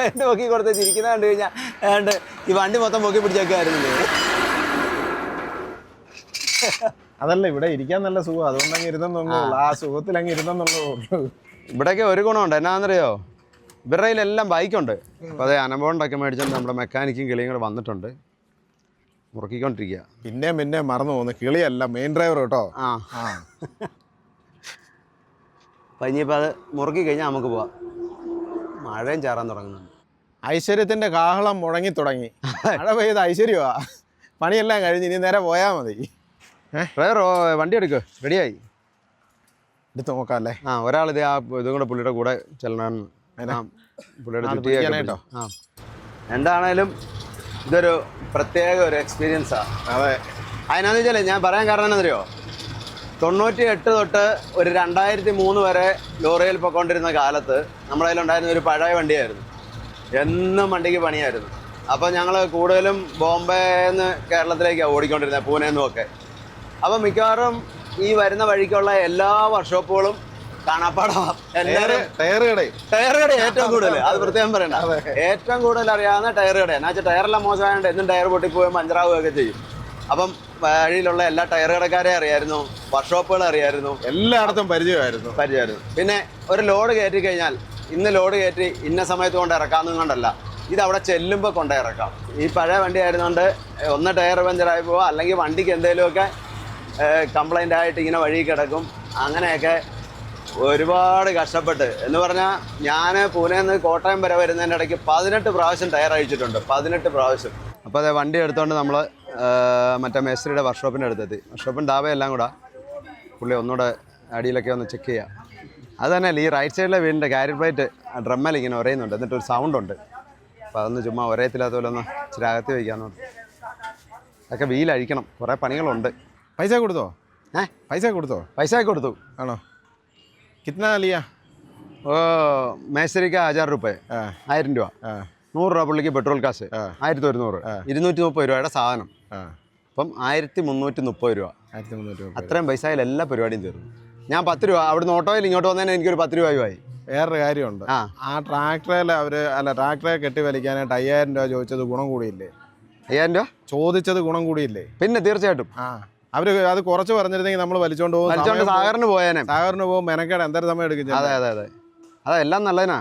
എന്റെ പൊക്കി കൊടുത്ത് ചിരിക്കുന്ന കണ്ടു കഴിഞ്ഞാൽ ഏതാണ്ട് ഈ വണ്ടി മൊത്തം പൊക്കി പിടിച്ചേക്കായിരുന്നില്ലേ. അതല്ല, ഇവിടെ ഇരിക്കാൻ നല്ല സുഖം, അതുകൊണ്ടങ്ങ് ഇരുന്നെന്നുള്ളൂ. ആ സുഖത്തിൽ അങ്ങ് ഇരുന്നെന്നുള്ളൂ. ഇവിടെയൊക്കെ ഒരു ഗുണമുണ്ട്, എന്നാന്നറിയോ, ഇവരുടെ കയ്യിലെല്ലാം ബൈക്കുണ്ട്. അപ്പോൾ അതേ അനബോണ്ടൊക്കെ മേടിച്ചോണ്ട് നമ്മുടെ മെക്കാനിക്കും കിളിയും കൂടെ വന്നിട്ടുണ്ട്, മുറുക്കിക്കൊണ്ടിരിക്കുക. പിന്നെ മറന്നു പോകുന്നു, കിളിയല്ല മെയിൻ ഡ്രൈവർ കേട്ടോ. ആ അപ്പം ഇനിയിപ്പോൾ അത് മുറുക്കി കഴിഞ്ഞാൽ നമുക്ക് പോവാം. മഴയും ചാറാൻ തുടങ്ങുന്നുണ്ട്. ഐശ്വര്യത്തിന്റെ കാഹളം മുഴങ്ങി തുടങ്ങി. മഴ പെയ്ത് ഐശ്വര്യമാ. പണിയെല്ലാം കഴിഞ്ഞ് ഇനി നേരെ പോയാൽ മതി. ഡ്രൈവർ വണ്ടി എടുക്ക്, റെഡിയായി. എടുത്ത് നോക്കാല്ലേ. ആ ഒരാളിത് ആ ഇതും കൂടെ പുള്ളിയുടെ കൂടെ ചെല്ലണം. പുള്ളിയുടെ ചുറ്റിയായിട്ടോ. ആ എന്താണേലും ഇതൊരു പ്രത്യേക ഒരു എക്സ്പീരിയൻസാണ്. അതെ, അതിനാന്ന് വെച്ചാൽ ഞാൻ പറയാൻ കാരണം എന്നറിയോ, 98 തൊട്ട് ഒരു 2003 വരെ ലോറിയിൽ പൊയ്ക്കൊണ്ടിരുന്ന കാലത്ത് നമ്മുടെ കയ്യിലുണ്ടായിരുന്ന ഒരു പഴയ വണ്ടിയായിരുന്നു. എന്നും വണ്ടിക്ക് പണിയായിരുന്നു. അപ്പോൾ ഞങ്ങൾ കൂടുതലും ബോംബെന്ന് കേരളത്തിലേക്കാണ് ഓടിക്കൊണ്ടിരുന്നത്, പൂനെന്നും ഒക്കെ. അപ്പോൾ മിക്കവാറും ഈ വരുന്ന വഴിക്കുള്ള എല്ലാ വർക്ക്ഷോപ്പുകളും കാണാപ്പാടമാണ്. എല്ലാവരും ടയർ കട ഏറ്റവും കൂടുതൽ, അത് പ്രത്യേകം പറയണ്ട, ഏറ്റവും കൂടുതൽ അറിയാവുന്ന ടയർ കട. എന്നാ വെച്ചാൽ ടയറെല്ലാം മോശമായതുകൊണ്ട് എന്നും ടയർ പൊട്ടിപ്പോയി പഞ്ചറാവുകയൊക്കെ ചെയ്യും. അപ്പം വഴിയിലുള്ള എല്ലാ ടയർ കടക്കാരെ അറിയായിരുന്നു, വർക്ക്ഷോപ്പുകൾ അറിയായിരുന്നു, എല്ലായിടത്തും പരിചയമായിരുന്നു. പിന്നെ ഒരു ലോഡ് കയറ്റി കഴിഞ്ഞാൽ ഇന്ന് ലോഡ് കയറ്റി ഇന്ന സമയത്ത് കൊണ്ട് ഇറക്കാമെന്നും കൊണ്ടല്ല, ഇതവിടെ ചെല്ലുമ്പോൾ കൊണ്ടേ ഇറക്കാം. ഈ പഴയ വണ്ടി ആയിരുന്നുകൊണ്ട് ഒന്ന് ടയർ പഞ്ചറായി പോവുക, അല്ലെങ്കിൽ വണ്ടിക്ക് എന്തെങ്കിലുമൊക്കെ കംപ്ലൈൻ്റ് ആയിട്ട് ഇങ്ങനെ വഴി കിടക്കും. അങ്ങനെയൊക്കെ ഒരുപാട് കഷ്ടപ്പെട്ട്, എന്ന് പറഞ്ഞാൽ ഞാൻ പൂനെയിൽ നിന്ന് കോട്ടയം വരെ വരുന്നതിൻ്റെ ഇടയ്ക്ക് 18 പ്രാവശ്യം ടയർ അഴിച്ചിട്ടുണ്ട്, 18 പ്രാവശ്യം. അപ്പോൾ അതേ വണ്ടി എടുത്തുകൊണ്ട് നമ്മൾ മറ്റേ മേസ്ത്രിയുടെ വർക്ക്ഷോപ്പിൻ്റെ അടുത്തെത്തി. വർക്ക്ഷോപ്പും ഡാബയെല്ലാം കൂടെ പുള്ളി ഒന്നുകൂടെ അടിയിലൊക്കെ ഒന്ന് ചെക്ക് ചെയ്യാം. അത് തന്നെയല്ല, ഈ റൈറ്റ് സൈഡിലെ വീടിൻ്റെ കാരിയർ പ്ലേറ്റ് ഡ്രമ്മൽ ഇങ്ങനെ ഒരയുന്നുണ്ട്, എന്നിട്ടൊരു സൗണ്ടുണ്ട്. അപ്പോൾ അതൊന്ന് ചുമ്മാ ഒരയത്തില്ലാത്ത പോലെ ഒന്ന് ഇച്ചിരി അകത്തി വയ്ക്കാമെന്നുണ്ട്. അതൊക്കെ വീലഴിക്കണം, കുറേ പണികളുണ്ട്. പൈസ കൊടുത്തോ? പൈസ കൊടുത്തു ആണോ? കിतना लिया? ഓ മേസ്ത്രിക്ക് 1000 രൂപ, 1000 രൂപ, 100 രൂപ പുള്ളിക്ക് പെട്രോൾ കാശ്, 1100, 230 രൂപയുടെ സാധനം. അപ്പം 1330 രൂപ. അത്രയും പൈസയിൽ എല്ലാ പരിപാടിയും തീർന്നു. ഞാൻ 10 രൂപ അവിടുന്ന് ഓട്ടോയിൽ ഇങ്ങോട്ട് വന്നതിന് എനിക്കൊരു 10 രൂപയുമായി. വേറൊരു കാര്യമുണ്ട്, ആ ട്രാക്ടറിൽ ട്രാക്ടറെ കെട്ടി വലിക്കാനായിട്ട് 5000 രൂപ ചോദിച്ചത് ഗുണം കൂടിയില്ലേ? 5000 രൂപ ചോദിച്ചത് ഗുണം കൂടിയില്ലേ? പിന്നെ തീർച്ചയായിട്ടും അവര് അത് കുറച്ച് പറഞ്ഞിരുന്നെങ്കിൽ നമ്മൾ വലിച്ചോണ്ട് പോകും, സാഗറിന് പോയേനെ. സാഗറിന് പോകും, മെനക്കേട് എന്തര സമയം എടുക്കും. അതെ അതെല്ലാം നല്ലതിനാ.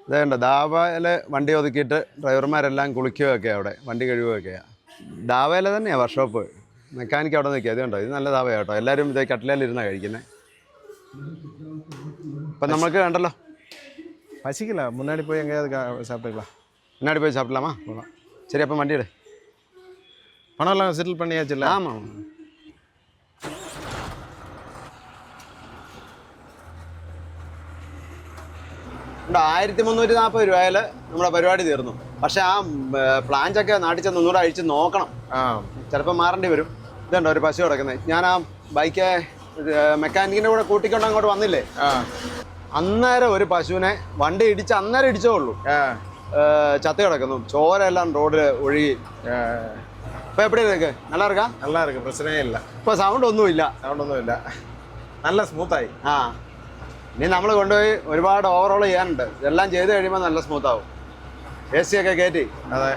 ഇതേണ്ട ദാവയില് വണ്ടി ഒതുക്കിയിട്ട് ഡ്രൈവർമാരെല്ലാം കുളിക്കുകയൊക്കെ, അവിടെ വണ്ടി കഴുകുകയൊക്കെയാ. ദാവയിലെ തന്നെയാണ് വർക്ക്ഷോപ്പ്, മെക്കാനിക്ക് അവിടെ നിൽക്കുക. അതുകൊണ്ടോ ഇത് നല്ല ദാവയാണ് കേട്ടോ. എല്ലാവരും ഇതേ കട്ടിലേലിരുന്നാണ് കഴിക്കുന്നത്. ഇപ്പം നമ്മൾക്ക് വേണ്ടല്ലോ, പശിക്കില്ല. മുന്നാടി പോയി സാപ്പിട്ടുകളാം, മുന്നാടി പോയി സാപ്പിടലാമാ. ശരി, അപ്പം വണ്ടി ഇട്. പണമെല്ലാം സെറ്റിൽ പണിയാച്ചില്ല. ആമാ, 1340 രൂപയിൽ നമ്മുടെ പരിപാടി തീർന്നു. പക്ഷെ ആ പ്ലാഞ്ചൊക്കെ നാട്ടിൽ ചെന്ന് ഒന്നുകൂടെ അഴിച്ച് നോക്കണം, ചിലപ്പോൾ മാറേണ്ടി വരും. ഇതുണ്ടോ ഒരു പശു കിടക്കുന്നത്. ഞാൻ ആ ബൈക്ക് മെക്കാനിക്കിൻ്റെ കൂടെ കൂട്ടിക്കൊണ്ട് അങ്ങോട്ട് വന്നില്ലേ, അന്നേരം ഒരു പശുവിനെ വണ്ടി ഇടിച്ച് അന്നേരം ഇടിച്ചേ ഉള്ളൂ, ചത്ത് കിടക്കുന്നു, ചോരെല്ലാം റോഡിൽ ഒഴുകി. ഇപ്പൊ എപ്പടി ഇருக்கு? நல்லா இருக்கு, പ്രശ്നമേ ഇല്ല. ഇപ്പൊ സൗണ്ട് ഒന്നുമില്ല, നല്ല സ്മൂത്തായി. ഇനി നമ്മൾ കൊണ്ടുപോയി ഒരുപാട് ഓവറോൾ ചെയ്യാനുണ്ട്. ഇതെല്ലാം ചെയ്ത് കഴിയുമ്പോൾ നല്ല സ്മൂത്ത് ആവും. AC ഒക്കെ കയറ്റി. അതെ,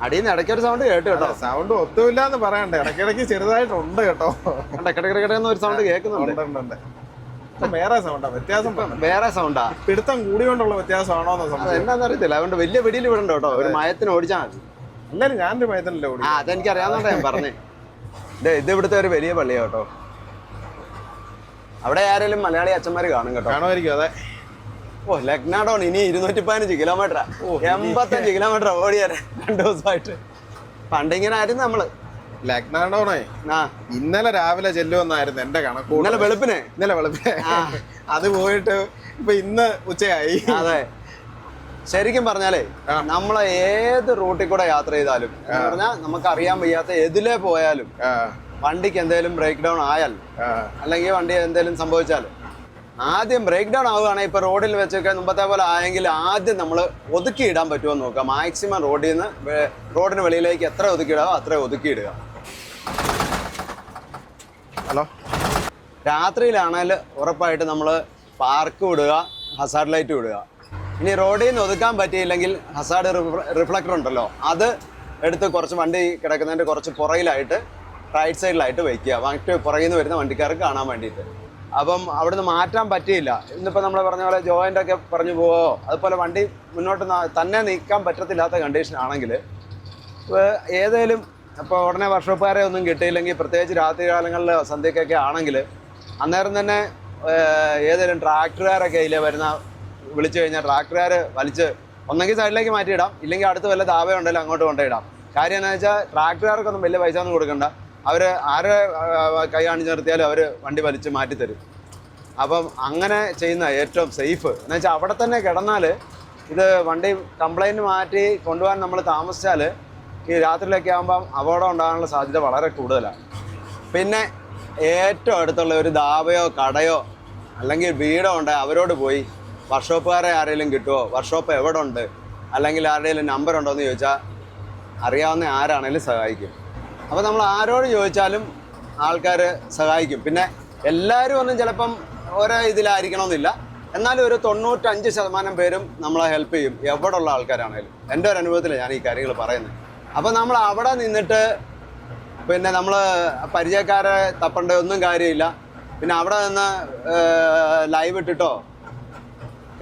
അടിയിൽ നിന്ന് ഇടയ്ക്കൊരു സൗണ്ട് കേട്ടു കേട്ടോ. സൗണ്ട് ഒത്തുമില്ല എന്ന് പറയണ്ടേ, ഇടയ്ക്കിടയ്ക്ക് ചെറുതായിട്ടുണ്ട് കേട്ടോ. കിടക്കിടന്ന് ഒരു സൗണ്ട് കേൾക്കുന്നുണ്ട്. വേറെ സൗണ്ടാ, വ്യത്യാസം വേറെ സൗണ്ടാ. പിടുത്തം കൂടിയോണ്ടുള്ള വ്യത്യാസമാണോ എന്താണെന്ന് അറിയത്തില്ല. അതുകൊണ്ട് വലിയ പിടിയിൽ വിടണ്ട കേട്ടോ, ഒരു മയത്തിന് ഓടിച്ചാൽ മതി. എന്നാലും ഞാനൊരു മയത്തിനല്ലേ ഓടി. അതെനിക്ക് അറിയാവുന്നതാ ഞാൻ പറഞ്ഞേ. ഇത് ഇവിടുത്തെ ഒരു വലിയ പള്ളിയാ കേട്ടോ. അവിടെ ആരെങ്കിലും മലയാളി അച്ഛന്മാര് കാണും കേട്ടോ. കാണുമായിരിക്കും. അതെ. ഓ ലഗ്നാഡോൺ ഇനി 215 കിലോമീറ്ററാ, 85 കിലോമീറ്റർ ഓടിയാരെ 2 ദിവസമായിട്ട്. പണ്ടിങ്ങനെ ആയിരുന്നു നമ്മള്. ലഗ്നാഡോണേ ഇന്നലെ രാവിലെ ചെല്ലുമെന്നായിരുന്നു എന്റെ കണക്ക്. ഇന്നലെ വെളുപ്പിനെ അത് പോയിട്ട് ഇപ്പൊ ഇന്ന് ഉച്ചയായി. അതെ, ശരിക്കും പറഞ്ഞാലേ നമ്മളെ ഏത് റൂട്ടിൽ കൂടെ യാത്ര ചെയ്താലും എന്ന് പറഞ്ഞാൽ നമുക്ക് അറിയാൻ വയ്യാത്ത എതിലേ പോയാലും വണ്ടിക്ക് എന്തെങ്കിലും ബ്രേക്ക് ഡൗൺ ആയാൽ അല്ലെങ്കിൽ വണ്ടി എന്തെങ്കിലും സംഭവിച്ചാൽ ആദ്യം ബ്രേക്ക് ഡൗൺ ആവുകയാണെങ്കിൽ ഇപ്പൊ റോഡിൽ വെച്ചൊക്കെ മുമ്പത്തെ പോലെ ആയെങ്കിൽ ആദ്യം നമ്മൾ ഒതുക്കിയിടാൻ പറ്റുമോ എന്ന് നോക്കാം. മാക്സിമം റോഡിന് വെളിയിലേക്ക് എത്ര ഒതുക്കിയിടാവോ അത്ര ഒതുക്കിയിടുക. ഹലോ, രാത്രിയിലാണെങ്കിൽ ഉറപ്പായിട്ട് നമ്മൾ പാർക്ക് വിടുക, ഹസാർഡ് ലൈറ്റ് വിടുക. ഇനി റോഡിൽ നിന്ന് ഒതുക്കാൻ പറ്റിയില്ലെങ്കിൽ ഹസാർഡ് റിഫ്ലക്ടർ ഉണ്ടല്ലോ, അത് എടുത്ത് കുറച്ച് വണ്ടി കിടക്കുന്നതിൻ്റെ കുറച്ച് പുറകിലായിട്ട് റൈറ്റ് സൈഡിലായിട്ട് വയ്ക്കുക, മറ്റ് പുറകിൽ നിന്ന് വരുന്ന വണ്ടിക്കാർക്ക് കാണാൻ വേണ്ടിയിട്ട്. അപ്പം അവിടെ നിന്ന് മാറ്റാൻ പറ്റിയില്ല, ഇന്നിപ്പോൾ നമ്മൾ പറഞ്ഞ പോലെ ജോയിൻ്റ് ഒക്കെ പറഞ്ഞു പോവോ, അതുപോലെ വണ്ടി മുന്നോട്ട് തന്നെ നീക്കാൻ പറ്റത്തില്ലാത്ത കണ്ടീഷൻ ആണെങ്കിൽ ഏതെങ്കിലും ഇപ്പോൾ ഉടനെ വർക്ക്ഷോപ്പുകാരെ ഒന്നും കിട്ടിയില്ലെങ്കിൽ, പ്രത്യേകിച്ച് രാത്രി കാലങ്ങളിൽ സന്ധ്യക്കൊക്കെ ആണെങ്കിൽ അന്നേരം തന്നെ ഏതെങ്കിലും ട്രാക്ടറുകാരൊക്കെ ഇതിലെ വരുന്ന വിളിച്ചു കഴിഞ്ഞാൽ ട്രാക്ടറുകാർ വലിച്ച് ഒന്നെങ്കിൽ സൈഡിലേക്ക് മാറ്റിയിടാം, ഇല്ലെങ്കിൽ അടുത്ത് വല്ല താവ ഉണ്ടെങ്കിലും അങ്ങോട്ട് കൊണ്ടുപോയിടാം. കാര്യം എന്താണെന്ന് വെച്ചാൽ ട്രാക്ടറുകാർക്കൊന്നും വലിയ പൈസ ഒന്നും കൊടുക്കണ്ട, അവർ ആരെ കൈ കാണിച്ച് നിർത്തിയാലും അവർ വണ്ടി വലിച്ച് മാറ്റിത്തരും. അപ്പം അങ്ങനെ ചെയ്യുന്ന ഏറ്റവും സേഫ് എന്ന് വെച്ചാൽ അവിടെ തന്നെ കിടന്നാൽ ഇത് വണ്ടി കംപ്ലൈൻറ്റ് മാറ്റി കൊണ്ടുപോകാൻ നമ്മൾ താമസിച്ചാൽ ഈ രാത്രിയിലൊക്കെ ആകുമ്പം അപകടം ഉണ്ടാകാനുള്ള സാധ്യത വളരെ കൂടുതലാണ്. പിന്നെ ഏറ്റവും അടുത്തുള്ള ഒരു ധാബയോ കടയോ അല്ലെങ്കിൽ വീടോ ഉണ്ട്, അവരോട് പോയി വർക്ക്ഷോപ്പുകാരെ ആരെങ്കിലും കിട്ടുമോ, വർക്ക്ഷോപ്പ് എവിടെ ഉണ്ട്, അല്ലെങ്കിൽ ആരുടെയും നമ്പർ ഉണ്ടോ എന്ന് ചോദിച്ചാൽ അറിയാവുന്ന ആരാണെങ്കിലും സഹായിക്കും. അപ്പോൾ നമ്മൾ ആരോട് ചോദിച്ചാലും ആൾക്കാർ സഹായിക്കും. പിന്നെ എല്ലാവരും ഒന്നും ചിലപ്പം ഓരോ ഇതിലായിരിക്കണമെന്നില്ല, എന്നാലും ഒരു 95% പേരും നമ്മളെ ഹെൽപ്പ് ചെയ്യും, എവിടെ ഉള്ള ആൾക്കാരാണേലും. എൻ്റെ ഒരു അനുഭവത്തിൽ ഞാൻ ഈ കാര്യങ്ങൾ പറയുന്നത്. അപ്പോൾ നമ്മൾ അവിടെ നിന്നിട്ട് പിന്നെ നമ്മൾ പരിചയക്കാരെ തപ്പേണ്ട ഒന്നും കാര്യമില്ല. പിന്നെ അവിടെ നിന്ന് ലൈവ് ഇട്ടിട്ടോ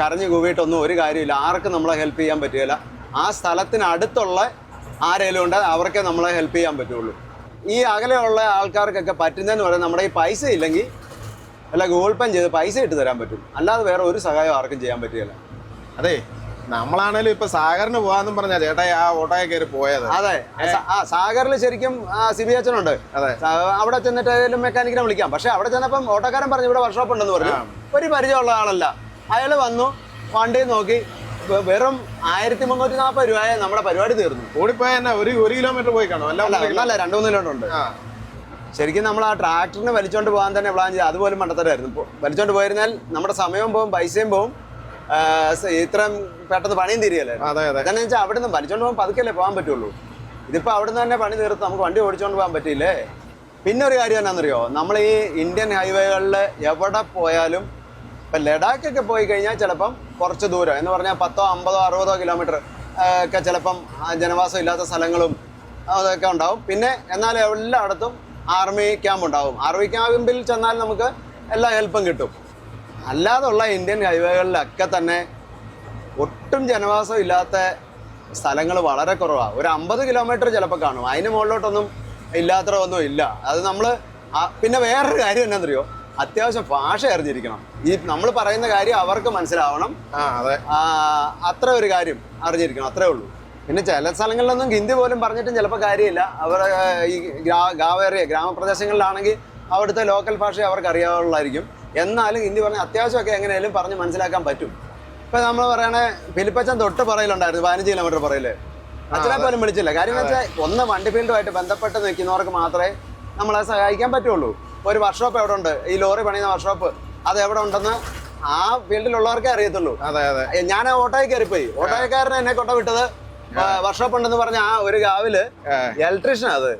കരഞ്ഞു കൂവിയിട്ടൊന്നും ഒരു കാര്യമില്ല. ആർക്കും നമ്മളെ ഹെൽപ്പ് ചെയ്യാൻ പറ്റുകയില്ല. ആ സ്ഥലത്തിനടുത്തുള്ള ആരെങ്കിലും ഉണ്ട് അവർക്ക് നമ്മളെ ഹെൽപ്പ് ചെയ്യാൻ പറ്റുള്ളൂ. ഈ അകലെയുള്ള ആൾക്കാർക്കൊക്കെ പറ്റുന്നതെന്ന് പറയുന്നത് നമ്മുടെ ഈ പൈസ ഇല്ലെങ്കിൽ അല്ല ഗൂഗിൾ പേ ചെയ്ത് പൈസ ഇട്ട് തരാൻ പറ്റും, അല്ലാതെ വേറെ ഒരു സഹായം ആർക്കും ചെയ്യാൻ പറ്റുകയില്ല. അതെ, നമ്മളാണേലും ഇപ്പൊ സാഗറിന് പോകാന്നും പറഞ്ഞാ ചേട്ടാ ആ ഓട്ടോയെ കയറി പോയത്. അതെ, സാഗറിൽ ശരിക്കും സിബി അച്ഛനുണ്ട്. അതെ, അവിടെ ചെന്നിട്ട് ഏതെങ്കിലും മെക്കാനിക്കിനെ വിളിക്കാം. പക്ഷെ അവിടെ ചെന്നപ്പം ഓട്ടോക്കാരൻ പറഞ്ഞു ഇവിടെ വർക്ക്ഷോപ്പ് ഉണ്ടെന്ന് പറഞ്ഞു. ഒരു പരിചയമുള്ള ആളല്ല, അയാൾ വന്നു വണ്ടി നോക്കി വെറും 1340 രൂപയെ നമ്മുടെ പരിപാടി തീർന്നു. ഓടിപ്പോയ ഒരു കിലോമീറ്റർ പോയി കാണും, അല്ല 2-3 കിലോമീറ്റർ ഉണ്ട്. ശരിക്കും നമ്മൾ ആ ട്രാക്ടറിനെ വലിച്ചോണ്ട് പോകാൻ തന്നെ പ്ലാൻ ചെയ്ത് അതുപോലും മണ്ടത്തരായിരുന്നു. വലിച്ചോണ്ട് പോയിരുന്നാൽ നമ്മുടെ സമയവും പോവും, പൈസയും പോവും, ഇത്രയും പെട്ടെന്ന് പണിയും തീരുകയല്ലേ. എന്താണെന്ന് വെച്ചാൽ അവിടെ നിന്ന് വലിച്ചോണ്ട് പോകാൻ പതുക്കല്ലേ പോകാൻ പറ്റുള്ളൂ. ഇതിപ്പോൾ അവിടെ നിന്ന് തന്നെ പണി തീർത്ത് നമുക്ക് വണ്ടി ഓടിച്ചോണ്ട് പോകാൻ പറ്റിയില്ലേ. പിന്നെ ഒരു കാര്യം എന്നാണെന്നറിയോ, നമ്മൾ ഈ ഇന്ത്യൻ ഹൈവേകളിൽ എവിടെ പോയാലും ഇപ്പം ലഡാക്കൊക്കെ പോയി കഴിഞ്ഞാൽ ചിലപ്പം കുറച്ച് ദൂരം എന്ന് പറഞ്ഞാൽ 10, 50, 60 കിലോമീറ്റർ ഒക്കെ ചിലപ്പം ജനവാസം ഇല്ലാത്ത സ്ഥലങ്ങളും അതൊക്കെ ഉണ്ടാവും. പിന്നെ എന്നാൽ എല്ലായിടത്തും ആർമി ക്യാമ്പ് ഉണ്ടാവും. ആർമി ക്യാമ്പിൽ ചെന്നാൽ നമുക്ക് എല്ലാ ഹെൽപ്പും കിട്ടും. അല്ലാതുള്ള ഇന്ത്യൻ ഹൈവേകളിലൊക്കെ തന്നെ ഒട്ടും ജനവാസം ഇല്ലാത്ത സ്ഥലങ്ങൾ വളരെ കുറവാണ്. ഒരു 50 കിലോമീറ്റർ ചിലപ്പോൾ കാണും, അതിന് മുകളിലോട്ടൊന്നും ഇല്ലാത്ര ഒന്നും ഇല്ല. അത് നമ്മൾ പിന്നെ വേറൊരു കാര്യം എന്നാന്നറിയോ, അത്യാവശ്യം ഭാഷ അറിഞ്ഞിരിക്കണം. ഈ നമ്മൾ പറയുന്ന കാര്യം അവർക്ക് മനസ്സിലാവണം, അത്ര ഒരു കാര്യം അറിഞ്ഞിരിക്കണം, അത്രേ ഉള്ളൂ. പിന്നെ ചില സ്ഥലങ്ങളിലൊന്നും ഹിന്ദി പോലും പറഞ്ഞിട്ടും ചിലപ്പോൾ കാര്യമില്ല. അവർ ഈ ഗ്രാമപ്രദേശങ്ങളിലാണെങ്കിൽ അവിടുത്തെ ലോക്കൽ ഭാഷ അവർക്ക് അറിയാവുള്ളതായിരിക്കും. എന്നാലും ഹിന്ദി പറഞ്ഞാൽ അത്യാവശ്യമൊക്കെ എങ്ങനെയാലും പറഞ്ഞ് മനസ്സിലാക്കാൻ പറ്റും. ഇപ്പം നമ്മൾ പറയണേ ഫിലിപ്പച്ചൻ തൊട്ട് പറയലുണ്ടായിരുന്നു 15 കിലോമീറ്റർ പറയില്ലേ, അച്ഛനെ പോലും വിളിച്ചില്ല. കാര്യം എന്ന് വെച്ചാൽ ഒന്ന് വണ്ടി ഫീൽഡുമായിട്ട് ബന്ധപ്പെട്ട് നിൽക്കുന്നവർക്ക് മാത്രമേ നമ്മളെ സഹായിക്കാൻ പറ്റുള്ളൂ. ഒരു വർക്ക്ഷോപ്പ് എവിടെ ഉണ്ട്, ഈ ലോറി പണിയുന്ന വർക്ക്ഷോപ്പ് അത് എവിടെ ഉണ്ടെന്ന് ആ ഫീൽഡിലുള്ളവർക്കേ അറിയത്തുള്ളൂ. ഞാൻ ഓട്ടോയിൽ കയറിപ്പോയി, ഓട്ടോക്കാരനെ എന്നെ കൊണ്ട വിട്ടത് വർക്ക്ഷോപ്പ് ഉണ്ടെന്ന് പറഞ്ഞ ആ ഒരു ഗാവില് ഇലക്ട്രീഷ്യൻ. അത്